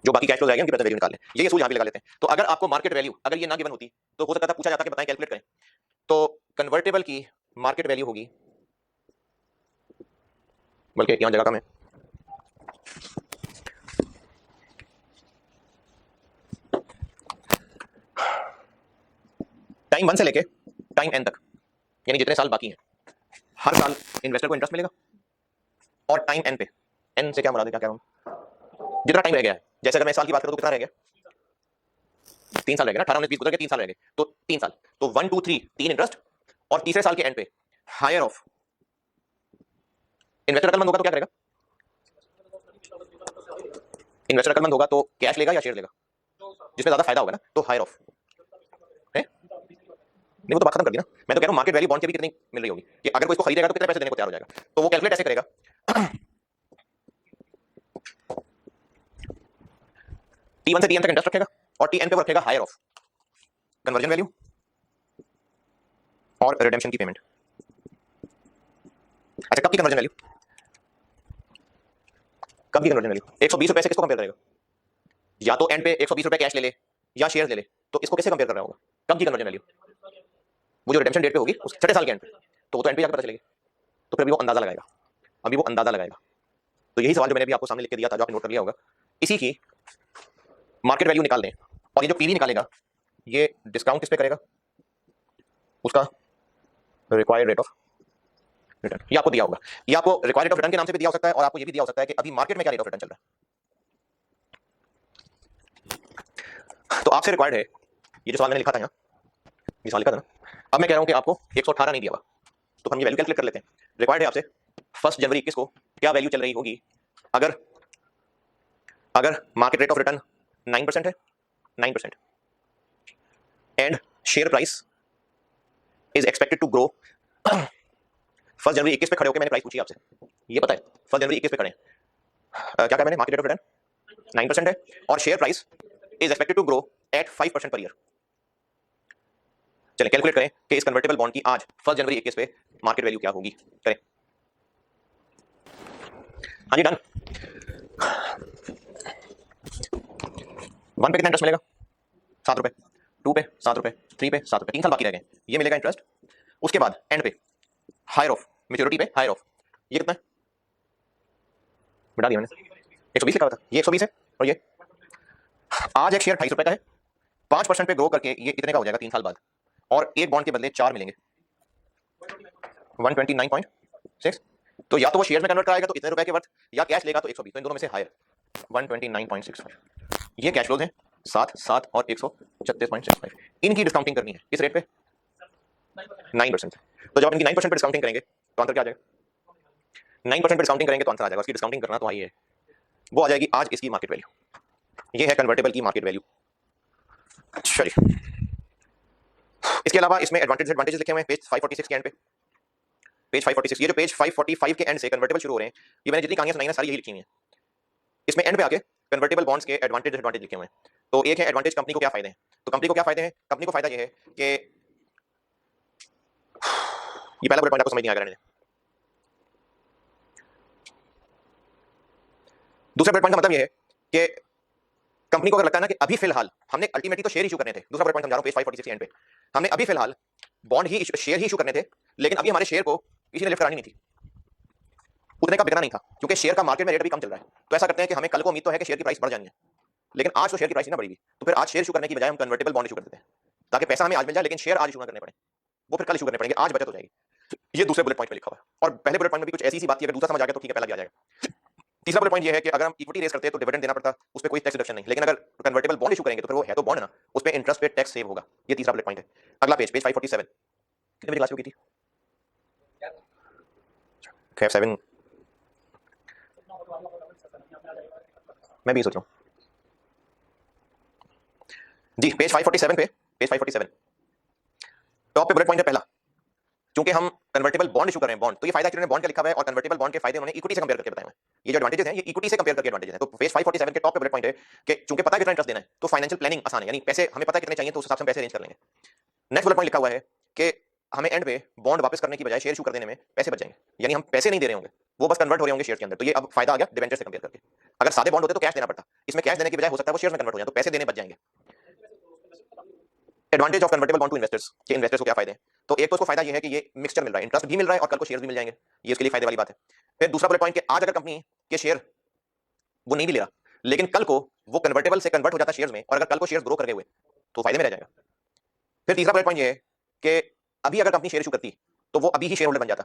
जो बाकी कैश फ्लो रहेंगे उनकी प्रेजेंट वैल्यू निकाल लें। ये असूल यहाँ भी लगा लेते हैं। तो अगर आपको मार्केट वैल्यू अगर ये ना गिवन होती तो हो सकता था पूछा जाता कि बताएं कैलकुलेट करें। तो कन्वर्टेबल की मार्केट वैल्यू होगी, बल्कि यहाँ जगह कम है, टाइम 1 से लेके टाइम n तक, यानी जितने साल बाकी हैं हर साल इन्वेस्टर को इंटरेस्ट मिलेगा। और टाइम n पे, n से क्या मुराद है, क्या कह रहा हूं, जितना टाइम रह गया है। जैसे अगर मैं साल की बात करूं तो कितना रह गया, 3 साल रह गए ना, 18 19 20 गुजर गए, 3 साल रह गए, तो 3 साल, तो 1 2 3 3 इंटरेस्ट, और तीसरे साल के एंड पे हायर ऑफ इन्वेस्टर अकलमंद होगा तो क्या करेगा? इन्वेस्टर अकलमंद होगा तो कैश लेगा या शेयर लेगा, जिसमें ज्यादा फायदा होगा ना, तो हायर ऑफ है। नहीं वो तो बात खत्म कर दी ना, मैं तो कह रहा हूं मार्केट वैल्यू बॉन्ड की भी कितनी मिल रही होगी, कि अगर कोई इसको खरीदेगा तो कितने पैसे देने को तैयार हो जाएगा। तो वो कैलकुलेट ऐसे करेगा T1 से Tn तक इंटरेस्ट रखेगा और Tn पे रखेगा हायर ऑफ कन्वर्जन वैल्यू और रिडेम्पशन की पेमेंट। अच्छा कब की कन्वर्जन वैल्यू, कब की कन्वर्जन वैल्यू? 120 रुपए से किसको कंपेयर करेगा? या तो एंड पे 120 रुपए कैश ले ले या शेयर ले ले, तो इसको कैसे कंपेयर कर रहा होगा? कब की कन्वर्जन वैल्यू? वो जो रिडेम्पशन डेट पे होगी उस छठे साल के एंड पे, तो वो तो एंड पे जाकर पता चलेगी। तो फिर भी वो अंदाजा लगाएगा, अभी वो अंदाजा लगाएगा। तो यही सवाल जो मैंने भी आपको सामने लिख के दिया था, जो आपने नोट कर लिया होगा, इसी की मार्केट वैल्यू निकाल दें, और ये जो पीवी निकालेगा ये डिस्काउंट किस पे करेगा, उसका रिक्वायर्ड रेट ऑफ रिटर्न। ये आपको दिया होगा, ये आपको रिक्वायर्ड रेट ऑफ रिटर्न के नाम से भी दिया हो सकता है, और आपको ये भी दिया हो सकता है कि अभी मार्केट में क्या रेट ऑफ रिटर्न चल रहा है। तो आपसे रिक्वायर्ड है, ये जो सवाल मैंने लिखा था यहाँ, ये सवाल लिखा था ना, अब मैं कह रहा हूं कि आपको 118 नहीं दिया हुआ, तो हम ये वैल्यू कैलकुलेट कर लेते हैं। रिक्वायर्ड है आपसे 1 जनवरी 21 को क्या वैल्यू चल रही होगी अगर मार्केट रेट ऑफ रिटर्न 9% है, 9%, and share price is expected to grow. 1 जनवरी 21 पे खड़े होकर मैंने प्राइस पूछी आपसे, ये पता है 1 जनवरी 21 पे खड़े क्या कहा मैंने, मार्केट रेट ऑफ रिटर्न 9% है और share price is expected to grow at 5% per year. चलिए कैलकुलेट करें कि इस कन्वर्टेबल बॉन्ड की आज 1 जनवरी 21 पे मार्केट वैल्यू क्या होगी, करें। हाँ जी डन। 1 पे कितना इंटरेस्ट मिलेगा, 7 रुपए, 2 पे 7 रुपए, 3 पे 7 रुपए, 3 साल बाकी रह गए, ये मिलेगा इंटरेस्ट। उसके बाद एंड पे हायर ऑफ मैच्योरिटी पे हायर ऑफ ये कितना है, बता दिया मैंने, 120 लिखा हुआ था, ये 120 है। और ये आज एक शेयर 28 रुपए का है, 5% पे ग्रो करके ये इतने का हो जाएगा 3 साल बाद, और एक बॉन्ड के बदले 4 मिलेंगे, 129.6। तो या तो वो शेयर में कन्वर्ट कराएगा तो इतने रुपए के वर्थ, या कैश लेगा तो 120, तो इन दोनों में से हायर 129.65। ये कैश फ्लोज हैं 7, 7 और 136.65। इनकी डिस्काउंटिंग करनी है किस रेट पे, 9%। तो जब आप इनकी 9% पे डिस्काउंटिंग करेंगे तो आंसर क्या आ जाएगा, 9% पे डिस्काउंटिंग करेंगे तो आंसर आ जाएगा, उसकी डिस्काउंटिंग करना तो आई है, वो आ जाएगी आज इसकी मार्केट वैल्यू। ये है कन्वर्टेबल की मार्केट वैल्यू। चलिए, इसके अलावा इसमें एडवांटेजेस लिखे हुए हैं पेज 546 के एंड पे, पेज 546, ये जो पेज 545 के एंड से कन्वर्टेबल शुरू हो रहे हैं, ये मैंने जितनी कहानियां सुनाई ना सारी यही लिखी हुई हैं। इसमें एंड पे आके कन्वर्टेबल बॉन्ड्स के एडवांटेज लिखे हुए हैं। तो एक है एडवांटेज, कंपनी को क्या फायदे हैं, तो कंपनी को क्या फायदे हैं, कंपनी को फायदा ये है कि ये पहला बुलेट पॉइंट आपको समझ नहीं आएगा, रहने दें। दूसरा बुलेट पॉइंट का मतलब ये है कि कंपनी को अगर लगता है ना कि अभी फिलहाल हमने अल्टीमेटली तो शेयर इशू करने थे, दूसरा बुलेट पॉइंट समझा रहा हूं पेज 546 के एंड पे, हमने अभी फिलहाल बॉन्ड ही शेयर ही इशू करने थे, लेकिन अभी हमारे शेयर को किसी ने लिफ्ट करानी नहीं थी, उतने का बिकना नहीं था, क्योंकि शेयर का मार्केट में रेट अभी कम चल रहा है। तो ऐसा करते हैं कि हमें कल को उम्मीद तो है कि शेयर की प्राइस बढ़ जानी है, लेकिन आज तो शेयर की प्राइस ना बढ़ेगी, तो फिर आज शेयर इशू करने की बजाय हम कन्वर्टेबल बॉन्ड इशू कर देते हैं, ताकि पैसा हमें आज मिल जाए लेकिन शेयर आज इशू ना करने पड़े, वो फिर कल इशू करने पड़ेंगे, आज बचत हो जाएगी। ये दूसरे बुलेट पॉइंट में लिखा हुआ है, और पहले बुलेट पॉइंट में भी कुछ ऐसी सी बात थी, अगर दूसरा समझ आ गया तो ठीक है, पहला भी आ जाएगा। तीसरा बुलेट पॉइंट ये है कि अगर हम इक्विटी रेस करते हैं तो डिविडेंड देना पड़ता, उस पर कोई टैक्स डिडक्शन नहीं, लेकिन अगर कन्वर्टेबल बॉन्ड इशू करेंगे तो फिर वो है तो बॉन्ड ना, उस पर इंटरेस्ट पे टैक्स सेव होगा। ये तीसरा बुलेट पॉइंट है। अगला पेज 547, कितने बजे क्लास की थी, खैर 7, मैं भी सोच रहा हूँ जी। पेज 547 पे, पेज 547 टॉप पे बुलेट पॉइंट है पहला, क्योंकि हम कन्वर्टेबल बॉन्ड इशू कर रहे हैं, बॉन्ड तो ये फायदा एक्चुअली बॉन्ड का लिखा हुआ है, और कन्वर्टेबल बॉन्ड के फायदे उन्होंने इक्विटी से कंपेयर करके बताए हैं। ये जो एडवांटेजेस हैं ये इक्विटी से कंपेयर करके एडवांटेजेस हैं। तो पेज 547 के टॉप पे बुलेट पॉइंट है कि चूंकि पता है कितना इंटरेस्ट देना है तो फाइनेंशियल प्लानिंग आसान है, यानी पैसे हमें पता है कितने चाहिए तो उस हिसाब से हम पैसे अरेंज कर लेंगे। नेक्स्ट बुलेट पॉइंट लिखा हुआ है कि हमें एंड पे बॉन्ड वापस करने की बजाय शेयर इशू कर देने में पैसे बच जाएंगे, यानी हम पैसे नहीं दे रहे होंगे, वो बस कन्वर्ट हो रहे होंगे शेयर के अंदर। तो ये अब फायदा आ गया डिवेंचर से कंपेयर करके। अगर सादे बॉन्ड होते तो कैश देना पड़ता, इसमें कैश देने की बजाय हो सकता है वो शेयर में कन्वर्ट हो जाए, तो पैसे देने बच जाएंगे। Advantage of convertible bond to investors, के इन्वेस्टर्स को क्या फायदे हैं, तो एक तो उसको फायदा ये है कि ये मिक्सचर मिल रहा है, इंटरेस्ट भी मिल रहा है और कल को शेयर भी मिल जाएंगे, ये उसके लिए फायदे वाली बात है। फिर दूसरा बुलेट पॉइंट कि आज अगर कंपनी के शेयर वो नहीं भी ले रहा, लेकिन कल को वो कन्वर्टेबल से कन्वर्ट हो जाता शेयर्स में, और अगर कल को शेयर्स ग्रो करके हुए तो फायदे में रह जाएगा। फिर तीसरा बुलेट पॉइंट ये है कि अभी अगर कंपनी शेयर इशू करती तो वो अभी ही शेयर होल्डर बन जाता,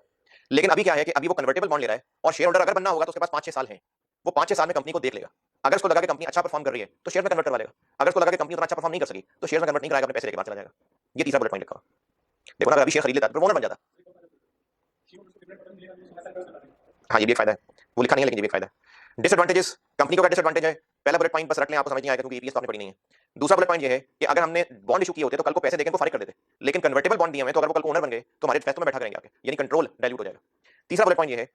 लेकिन अभी क्या है कि अभी वो कन्वर्टेबल बॉन्ड ले रहा है, और शेयर होल्डर अगर बनना होगा तो उसके पास 5-6 साल हैं, वो 5-6 साल में कंपनी को देख लेगा। अगर उसको लगा कि कंपनी अच्छा परफॉर्म कर रही है तो शेयर में कन्वर्ट करवा लेगा, अगर उसको लगा कि कंपनी उतना अच्छा परफॉर्म नहीं कर सकी तो शेयर में कन्वर्ट नहीं कराएगा, अपने पैसे लेके बाहर चला जाएगा। ये तीसरा बुलेट पॉइंट लिखा। देखो ना, अगर अभी शेयर खरीद लेता तो ओनर बन जाता। हाँ, ये भी एक फायदा है, वो लिखा नहीं है लेकिन ये भी एक फायदा है। डिसएडवांटेजेस, कंपनी को क्या डिसएडवांटेज है, पहला बुलेट पॉइंट बस रख लें, आपको समझ नहीं आएगा क्योंकि ईपीएस तो आपने पढ़ी नहीं है। दूसरा बुलेट पॉइंट ये है कि अगर हमने बॉन्ड इशू किए होते तो कल को पैसे देके उनको फारिग कर देते, लेकिन कन्वर्टेबल बॉन्ड दिए हैं तो अगर वो कल को ओनर बन गए तो हमारे पैसों में बैठा करेंगे आके, यानी कंट्रोल डाइल्यूट हो जाएगा। तीसरा बुलेट पॉइंट ये है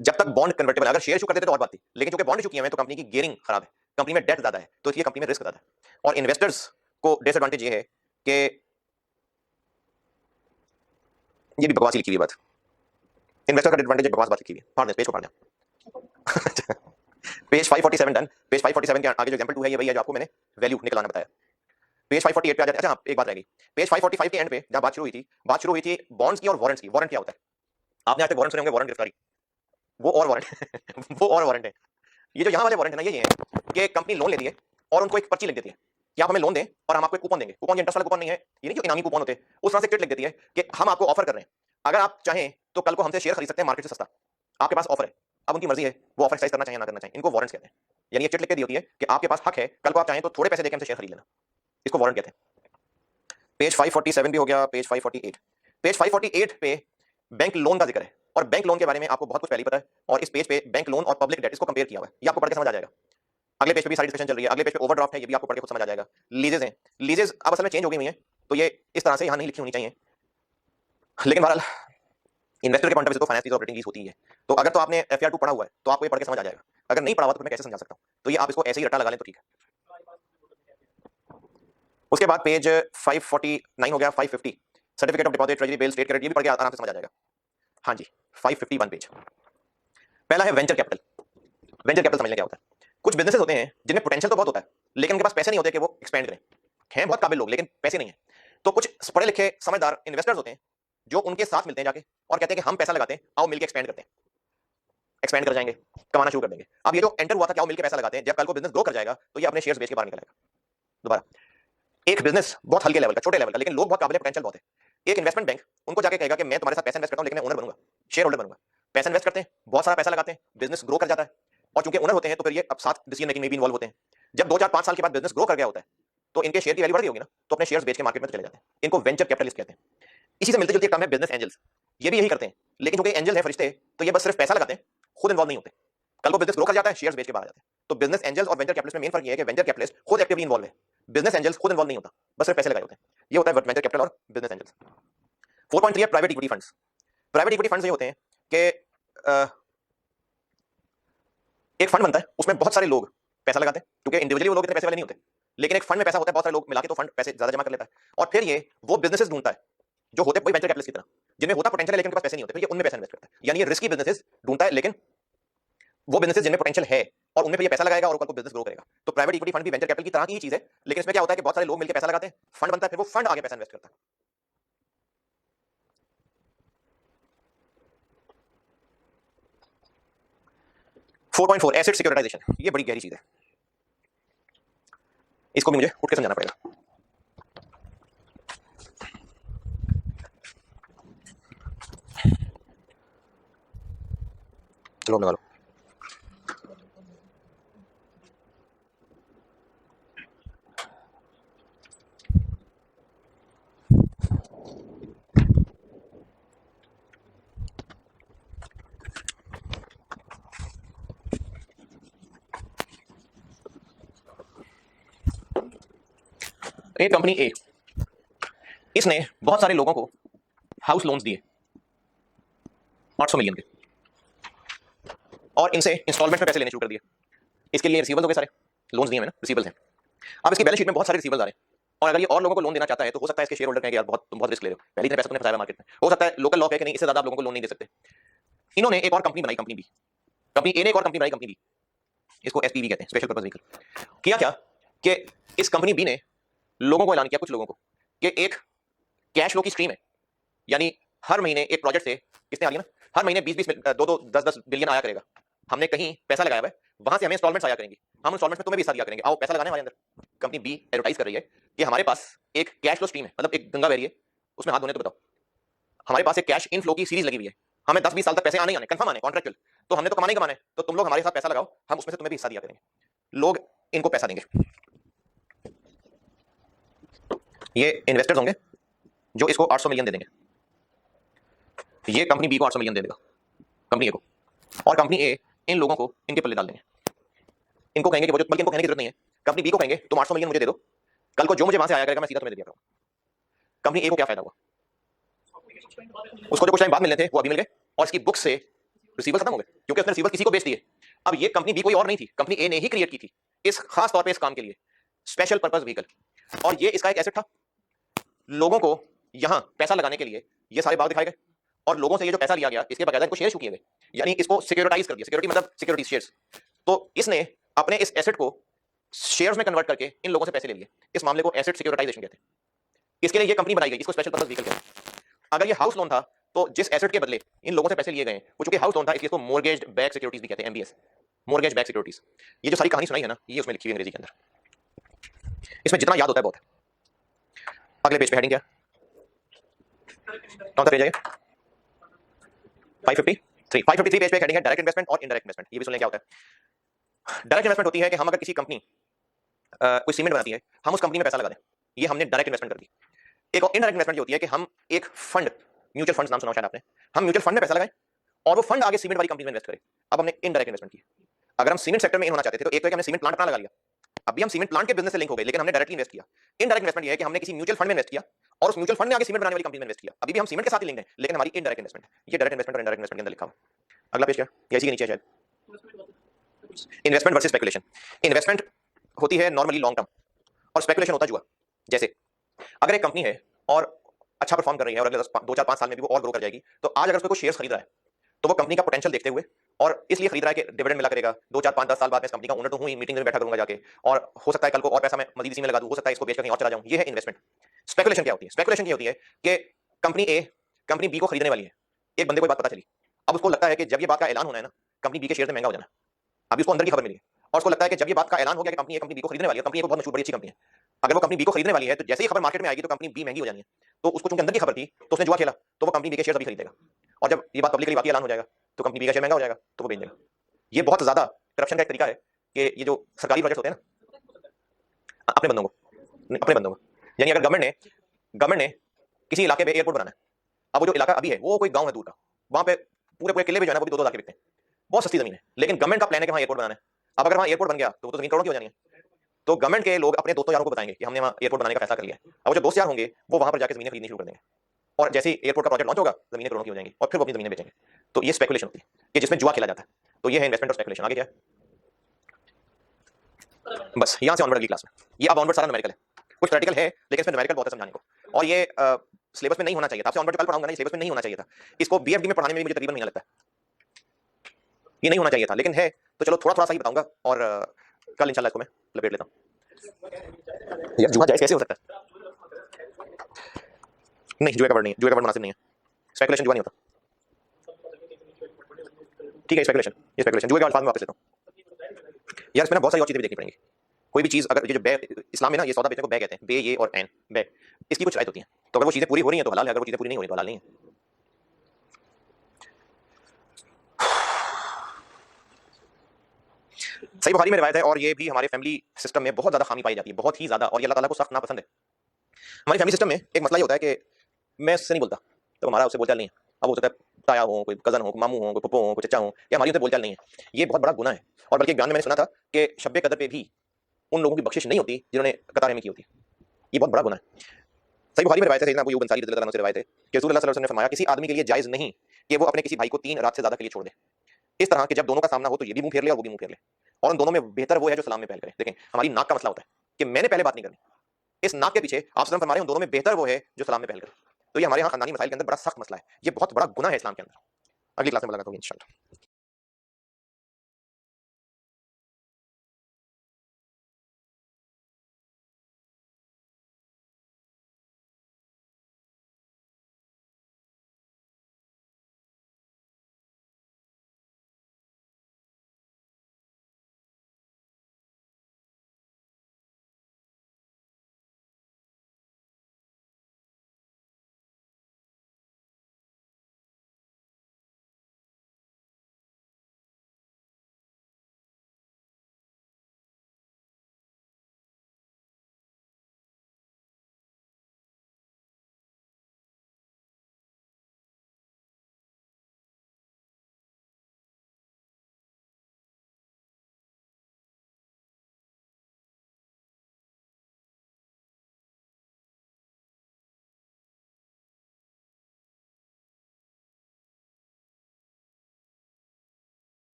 जब तक बॉन्ड कन्वर्टेबल, अगर शेयर इशू कर देते तो और बात थी, लेकिन क्योंकि बॉन्ड इशू किए हैं तो कंपनी की गियरिंग खराब है, कंपनी में डेट ज्यादा है, तो इसलिए कंपनी में रिस्क ज्यादा है। और इन्वेस्टर्स को डिसएडवांटेज ये है कि ये भी बकवास लिखी हुई बात, इन्वेस्टर का एडवांटेज बकवास बात लिखी हुई है, पढ़ दें पेज को, पढ़ दें। Page 547 done. पेज 547 के आगे जो एग्जांपल 2 है ये वही है जो आपको मैंने वैल्यू निकालना बताया। पेज 548 पे आ जाते हैं। अच्छा, एक बात रह गई, पेज 545 के एंड पे जहां बात शुरू हुई थी बॉन्ड्स की और वारंट्स की। वारंट क्या होता है, आपने आज तक वारंट सुने होंगे, वारंट गिरफ्तारी, वो और वारंट वो और वारंट है। ये जो यहाँ वाले वारंट है ना, ये है कि कंपनी लोन लेती है और उनको एक पर्ची लिख देती है कि आप हमें लोन दें और हम आपको एक कूपन देंगे। कूपन इंटरेस्ट वाला कूपन नहीं है, ये नहीं जो इनामी कूपन होते हैं, उस तरह से चिट लिख देती है कि हम आपको ऑफर कर रहे हैं, अगर आप चाहें तो कल को हमसे शेयर खरीद सकते हैं मार्केट से सस्ता, आपके पास ऑफर है। अब उनकी मर्जी है वो ऑफर एक्सरसाइज करना चाहिए ना करना चाहिए, इनको वारंट्स कहते हैं। यानी ये चिट लिख के दी होती है कि आपके पास हक है, कल को आप चाहें तो थोड़े पैसे देकर हमसे शेयर खरीद लेना, इसको वारंट कहते हैं। पेज 547 भी हो गया। पेज 548, पेज 548 पे बैंक लोन का जिक्र है, और बैंक लोन के बारे में आपको बहुत कुछ पहले ही पता है, और इस पेज पे बैंक लोन और पब्लिक डेट इसको कंपेयर किया हुआ है, ये आपको पढ़ के समझ आ जाएगा। अगले पेज पे भी सारी डिस्कशन चल रही है, अगले पेज पे ओवरड्राफ्ट है, ये भी आपको पढ़ के खुद समझ आ जाएगा। लीजेस हैं, लीजेस अब असल में चेंज हो गई हुई हैं, तो ये इस तरह से यहाँ नहीं लिखी होनी चाहिए, लेकिन बहरहाल इन्वेस्टर के पॉइंट ऑफ व्यू से तो फाइनेंस लीज ऑपरेटिंग लीज होती है। तो अगर तो आपने एफआर 2 पढ़ा हुआ है तो आपको ये पढ़ के समझ आ जाएगा, अगर नहीं पढ़ा हुआ तो मैं कैसे समझा सकता हूँ, तो ये आप इसको ऐसे ही रट्टा लगा लें तो ठीक है। उसके बाद पेज 549 हो गया। 550 certificate of deposit, treasury bill, state credit, ये भी पढ़ के आराम से समझ आ जाएगा। हाँ जी, 551 पेज। पहला है वेंचर कैपिटल। वेंचर कैपिटल समझने क्या होता है, कुछ बिजनेसेस होते हैं जिनमें पोटेंशियल तो बहुत होता है, लेकिन उनके पास पैसे नहीं होते कि वो एक्सपेंड करें, हैं बहुत काबिल लोग लेकिन पैसे नहीं है, तो कुछ पढ़े लिखे समझदार इन्वेस्टर्स होते हैं जो उनके साथ मिलते हैं जाके और कहते हैं कि हम पैसा लगाते हैं, आओ मिलकर एक्सपेंड करते हैं, एक्सपेंड कर जाएंगे, कमाना शुरू कर देंगे। अब ये जो एंटर हुआ था कि आओ मिलकर पैसा लगाते हैं, जब कल को बिजनेस ग्रो कर जाएगा तो ये अपने शेयर्स बेच के बाहर निकल आएगा। दोबारा, एक बिजनेस बहुत हल्के लेवल का, छोटे लेवल का, लेकिन लोग बहुत काबिल पोटेंशियल बहुत है, एक इन्वेस्टमेंट बैंक उनको जाके कहेगा कि मैं तुम्हारे साथ पैसा इन्वेस्ट करता हूं, लेकिन मैं ओनर बनूंगा, शेयर होल्डर बनूंगा। पैसा इन्वेस्ट करते हैं, बहुत सारा पैसा लगाते हैं, बिजनेस ग्रो कर जाता है, और चूंकि ओनर होते हैं तो फिर ये अब साथ डिसीजन मेकिंग में भी इन्वॉल्व होते हैं। जब 2 4 5 साल के बाद बिजनेस ग्रो कर गया होता है तो इनके शेयर की वैल्यू बढ़ गई होगी ना, तो अपने शेयर्स बेच के मार्केट में चले जाते हैं। इनको वेंचर कैपिटलिस्ट कहते हैं। इसी से मिलते जुलते टर्म है बिजनेस एंजल्स, ये भी यही करते हैं, लेकिन चूंकि एंजल है फरिश्ते, तो ये बस सिर्फ पैसा लगाते हैं, खुद इन्वॉल्व नहीं होते। कल को बिजनेस ग्रो कर जाता है, शेयर्स बेच के बाहर आ जाते हैं। तो बिजनेस एंजल्स और वेंचर कैपिटलिस्ट में मेन फर्क ये है कि वेंचर कैपिटलिस्ट खुद एक्टिवली इन्वॉल्व है, बिजनेस एंजल्स खुद इन्वॉल्व नहीं होता, बस सिर्फ पैसे लगाए होते हैं। ये होता है वेंचर कैपिटल और बिजनेस एंजल्स। 4.3 है private equity funds. Private equity funds ये होते हैं कि एक फंड बनता है, उसमें बहुत सारे लोग पैसा लगाते हैं, क्योंकि इंडिविजुअली वो लोग इतने पैसे वाले नहीं होते, लेकिन एक फंड में पैसा होता है, बहुत सारे लोग मिला के तो फंड पैसे ज्यादा जमा कर लेता है, और फिर ये वो बिजनेसेस ढूंढता है जो होते हैं वही वेंचर कैपिटलिस्ट की तरह, जिनमें होता पोटेंशियल है लेकिन उनके पास पैसे नहीं होते, फिर ये उनमें पैसा इन्वेस्ट करता है। यानी ये रिस्की बिजनेसेस ढूंढता है, लेकिन वो बिजनेसेस जिनमें पोटेंशियल है और उनमें फिर ये पैसा लगाएगा और कल को बिजनेस ग्रो करेगा। तो प्राइवेट इक्विटी फंड भी वेंचर कैपिटल की तरह की ही चीज है, लेकिन इसमें क्या होता है कि बहुत सारे लोग मिलकर पैसा लगाते हैं, फंड बनता है, फिर वो फंड आगे पैसा इन्वेस्ट करता है। Four point four asset securitisation, ये बड़ी गहरी चीज है, इसको भी मुझे उठ के समझाना पड़ेगा। चलो लगा लो। एक कंपनी ए, इसने बहुत सारे लोगों को हाउस लोन्स दिए 800 मिलियन के, और इनसे इंस्टॉलमेंट में पैसे लेने शुरू कर दिए। इसके लिए रिसीवल्स हो गए, सारे लोन्स दिए हैं ना, रिसीवल्स हैं। अब इसकी बैलेंस शीट में बहुत सारे रिसीवल्स आ रहे हैं, और अगर ये और लोगों को लोन देना चाहता है तो हो सकता है इसके शेयर होल्डर कहें कि यार तुम बहुत रिस्क ले रहे हो, पहले इतने पैसे तुमने फंसाया मार्केट में, हो सकता है लोकल लॉ कहे कि नहीं इससे ज्यादा आप लोगों को लोन नहीं दे सकते। इन्होंने एक और कंपनी बनाई, कंपनी बी, कंपनी ए ने एक और कंपनी बनाई, कंपनी बी, इसको एसपीवी कहते हैं, स्पेशल पर्पस व्हीकल। किया क्या कि इस कंपनी बी ने लोगों को ऐलान किया, कुछ लोगों को, कि एक कैश फ्लो की स्ट्रीम है, यानी हर महीने एक प्रोजेक्ट से किसने आ रही है ना, हर महीने 20-20 2-2 10-10 बिलियन आया करेगा, हमने कहीं पैसा लगाया हुआ है, वहां से हमें इंस्टॉलमेंट्स आया करेंगी, हम इंस्टॉलमेंट्स में तुम्हें भी हिस्सा दिया करेंगे, आओ पैसा लगाने हमारे अंदर। कंपनी बी एडवर्टाइज कर रही है कि हमारे पास एक कैश फ्लो स्ट्रीम है, मतलब एक गंगा बह रही है, उसमें हाथ धोने तो बताओ, हमारे पास एक कैश इन फ्लो की सीरीज लगी हुई है, हमें 10-20 साल तक पैसे आने ही आने, कंफर्म आने, कॉन्ट्रैक्चुअल, तो हमने तो कमाने ही कमाने, तो तुम लोग हमारे साथ पैसा लगाओ, हम उसमें से तुम्हें भी हिस्सा दिया करेंगे। लोग इनको पैसा देंगे, ये इन्वेस्टर्स होंगे जो इसको 800 मिलियन दे देंगे, ये कंपनी बी को 800 मिलियन दे देगा, कंपनी ए को, और कंपनी ए इन लोगों को इनके पल्ले डाल देंगे, इनको कहेंगे कि वो जो, बल्कि इनको कहने की जरूरत नहीं है, कंपनी बी को कहेंगे तुम 800 मिलियन मुझे दे दो, कल को जो मुझे वहां से आया करेगा मैं सीधा तुम्हें दे दिया करूंगा। कंपनी ए को क्या फायदा हुआ, उसको जो कुछ टाइम बाद मिलने थे वो अभी मिल गए, और इसकी बुक से रिसीवल खत्म हो गए, क्योंकि उसने रिसीवल किसी को बेच दिए। अब ये कंपनी बी कोई और नहीं थी, कंपनी ए ने ही क्रिएट की थी इस खास तौर पे इस काम के लिए, स्पेशल पर्पस व्हीकल, और ये इसका एक एसेट था। लोगों को यहां पैसा लगाने के लिए ये सारे भाव दिखाए गए, और लोगों से ये जो पैसा लिया गया इसके बकायदा इनको शेयर इशू किए गए, यानी इसको सिक्योरिटाइज कर दिया, सिक्योरिटी मतलब सिक्योरिटी शेयर्स। तो इसने अपने इस एसेट को शेयर्स में कन्वर्ट करके इन लोगों से पैसे ले लिए, इस मामले को एसेट सिक्योरिटाइजेशन कहते हैं। इसके लिए ये कंपनी बनाई गई, इसको स्पेशल पर्पस व्हीकल कहते हैं। अगर ये हाउस लोन था तो जिस एसेट के बदले इन लोगों से पैसे लिए गए वो चूंकि हाउस लोन था, इसलिए इसको मोर्गेज बैक सिक्योरिटीज भी कहते हैं, एमबीएस, मोर्गेज बैक सिक्योरिटीज। ये जो सारी कहानी सुनाई है ना, ये उसमें लिखी हुई अंग्रेजी के अंदर, इसमें जितना याद होता है बहुत है। अगले पेज पे हेडिंग क्या, कौन सा पेज है, 553 पेज पे हेडिंग है डायरेक्ट इन्वेस्टमेंट और इनडायरेक्ट इन्वेस्टमेंट। ये भी सुन लें क्या होता है। डायरेक्ट इन्वेस्टमेंट होती है कि हम अगर किसी कंपनी कोई सीमेंट बनाती है, हम उस कंपनी में पैसा लगा दें, ये हमने डायरेक्ट इन्वेस्टमेंट कर दी। एक और इनडायरेक्ट इन्वेस्टमेंट होती है कि हम एक फंड, म्यूचुअल फंड नाम सुना शायद आपने, हम म्यूचुअल फंड में पैसा लगाएं और वो फंड आगे सीमेंट वाली कंपनी में इन्वेस्ट करे। अब हमने इनडायरेक्ट इन्वेस्टमेंट की। अगर हम सीमेंट सेक्टर में इन होना चाहते थे तो एक तो हमने सीमेंट प्लांट अपना लगा लिया, अभी हम सीमेंट प्लांट के बिजनेस से लिंक हो गए, लेकिन हमने डायरेक्टली इन्वेस्ट किया। इनडायरेक्ट इन्वेस्टमेंट ये है कि हमने किसी म्यूचुअल फंड में इन्वेस्ट किया और उस म्यूचुअल फंड ने आगे सीमेंट बनाने वाली कंपनी में इन्वेस्ट किया, अभी भी हम सीमेंट के साथ ही लिंक है, लेकिन हमारी इनडायरेक्ट इन्वेस्टमेंट, ये डायरेक्ट इन्वेस्टमेंट और इनडायरेक्ट इन्वेस्टमेंट के अंदर लिखा हुआ है। अगला पेज क्या, या इसी के नीचे शायद, इन्वेस्टमेंट वर्सेस स्पेकुलेशन। इन्वेस्टमेंट होती है नॉर्मली लॉन्ग टर्म, और स्पेकुलेशन होता है जुआ। जैसे अगर एक कंपनी है और अच्छा परफॉर्म कर रही है और अगले 2-4-5 साल में भी वो और ग्रो कर जाएगी, तो आज अगर उसमें कोई शेयर्स खरीद रहा है तो वो कंपनी का पोटेंशियल देखते हुए और इसलिए खरीद रहा है कि डिविडेंड मिला करेगा, 2-4-5-10 साल बाद मैं इस कंपनी का ओनर तो हूं ही, मीटिंग में बैठा करूंगा जाके, और हो सकता है कल को और पैसा मैं मजीद इसी में लगा दूं, हो सकता है इसको बेचकर कहीं और चला जाऊं। ये है इन्वेस्टमेंट। स्पेकुलेशन क्या होती है, स्पेकुलेशन ये होती है कि कंपनी ए कंपनी बी को खरीदने वाली है, एक बंदे को ये बात पता चली। अब उसको लगता है कि जब ये बात का ऐलान होना है ना, कंपनी बी के शेयर में महंगा हो जाना है। अभी उसको अंदर की खबर मिली है और उसको लगता है कि जब ये बात का ऐलान हो गया कि कंपनी बी को खरीदने वाली है, कंपनी एक बहुत मशहूर बड़ी अच्छी कंपनी है, अगर वो कंपनी बी को खरीदने वाली है तो जैसे ही खबर मार्केट में आएगी तो कंपनी बी महंगी हो जानी है। तो उसको चूंकि अंदर की खबर थी तो उसने जुआ खेला, तो वो कंपनी बी के शेयर अभी खरीदेगा और जब ये बात पब्लिकली वाकई ऐलान हो जाएगा तो कंपनी बी का शेयर महंगा हो जाएगा तो वो बेच देगा। ये बहुत ज्यादा करप्शन का एक तरीका है कि ये जो सरकारी प्रोजेक्ट होते हैं ना, अपने बंदों को, यानी अगर गवर्नमेंट ने किसी इलाके में एयरपोर्ट बनाना है, अब वो जो इलाका अभी है वो कोई गांव है दूर का, वहां पे पूरे पूरे किले भी जो है ना वो भी 2-2 लाख के बिकते हैं, बहुत सस्ती जमीन है, लेकिन गवर्नमेंट का प्लान है कि वहां एयरपोर्ट बनाना है। अब अगर वहां एयरपोर्ट बन गया तो वो तो जमीन करोड़ों की हो जानी है। तो गवर्नमेंट के लोग अपने दोस्तों यारों को बताएंगे कि हमने वहां एयरपोर्ट बनाने का फैसला कर लिया है। अब वो जो दोस्त यार होंगे वो वहां पर जाकर जमीनें खरीदनी शुरू कर देंगे और जैसे ही एयरपोर्ट का प्रोजेक्ट लॉन्च होगा जमीनें करोड़ों की हो जाएंगी और फिर वो अपनी जमीनें बेचेंगे। तो ये स्पेकुलेशन होती है कि जिसमें जुआ खेला जाता है। तो ये है इन्वेस्टमेंट और स्पेकुलेशन। आगे क्या है, बस यहां से ऑनवर्ड अगली क्लास में। ये अब ऑनवर्ड सारा न्यूमेरिकल है, कुछ प्रैक्टिकल है लेकिन इसमें न्यूमेरिकल बहुत है समझाने को, और ये सिलेबस में नहीं होना चाहिए था। आपसे ऑनवर्ड कल पढ़ाऊंगा ना, ये सिलेबस में नहीं होना चाहिए था। इसको बीएफडी में पढ़ाने में मुझे तकरीबन महीना लगता है, ये नहीं होना चाहिए था लेकिन है, तो चलो थोड़ा थोड़ा सा ही बताऊंगा और कल इंशाल्लाह इसको मैं लपेट लेता हूँ। यार जुआ जायज कैसे हो सकता है? नहीं, जुए का वर्ड नहीं है, जुए का वर्ड मुनासिब नहीं है। स्पेकुलेशन जुआ नहीं होता। ठीक है, स्पेकुलेशन, ये स्पेकुलेशन जुए के अल्फाज में वापस लेता हूँ। यार इसमें ना बहुत सारी और चीजें भी देखनी पड़ेंगी। कोई भी चीज अगर ये जो बे इस्लाम में ना ये सौदा बेचने को बे कहते हैं, बे ये और एन बे, इसकी कुछ रायत होती है। तो अगर वो चीजें पूरी हो रही हैं तो हलाल है, अगर वो चीजें पूरी नहीं हो रही तो हलाल नहीं है। सही बुखारी में रिवायत है और ये भी हमारे फैमिली सिस्टम में बहुत ज्यादा खामी पाई जाती है, बहुत ही ज्यादा, और ये अल्लाह ताला को सख्त नापसंद है। हमारी फैमिली सिस्टम में एक मसला ये होता है कि मैं उससे नहीं बोलता, तो हमारा उससे बोलचाल नहीं है। अब हो सकता है ताया हो, कोई कजन हो, कोई मामू हो, कोई पप्पो हो, कोई चचा हो, या हमारी उनसे बोलचाल नहीं है। ये बहुत बड़ा गुनाह है। और बल्कि एक बयान में मैंने सुना था कि शब्बे कदर पे भी उन लोगों की बख्शिश नहीं होती जिन्होंने कतार रहमी की होती है। ये बहुत बड़ा गुनाह है। सही बुखारी में रिवायत है, सैयदना अबू अय्यूब अंसारी रज़ियल्लाहु अन्हु से रिवायत है कि रसूल अल्लाह सल्लल्लाहु अलैहि वसल्लम ने फरमाया, किसी आदमी के लिए जायज़ नहीं कि वो अपने किसी भाई को 3 रात से ज़्यादा के लिए छोड़ दे। इस तरह कि जब दोनों का सामना हो तो ये भी मुंह फेर ले और वो भी मुंह फेर ले, और उन दोनों में बेहतर वो है जो सलाम में पहल करे। देखें, हमारी नाक का मसला होता है कि मैंने पहले बात नहीं करनी, इस नाक के पीछे आप सल्लम फरमा रहे हैं उन दोनों में बेहतर वो है जो सलाम में पहल करे। तो ये हमारे यहाँ खानदानी मसाइल के अंदर बड़ा सख्त मसला है, ये बहुत बड़ा गुनाह है इस्लाम के अंदर। अगली क्लास में मुलाकात होगी इंशाल्लाह।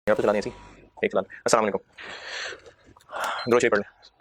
यहाँ तो चला दें ऐसी एक सलाम। अस्सलाम वालेकुम, दुरूद शरीफ पढ़ लें।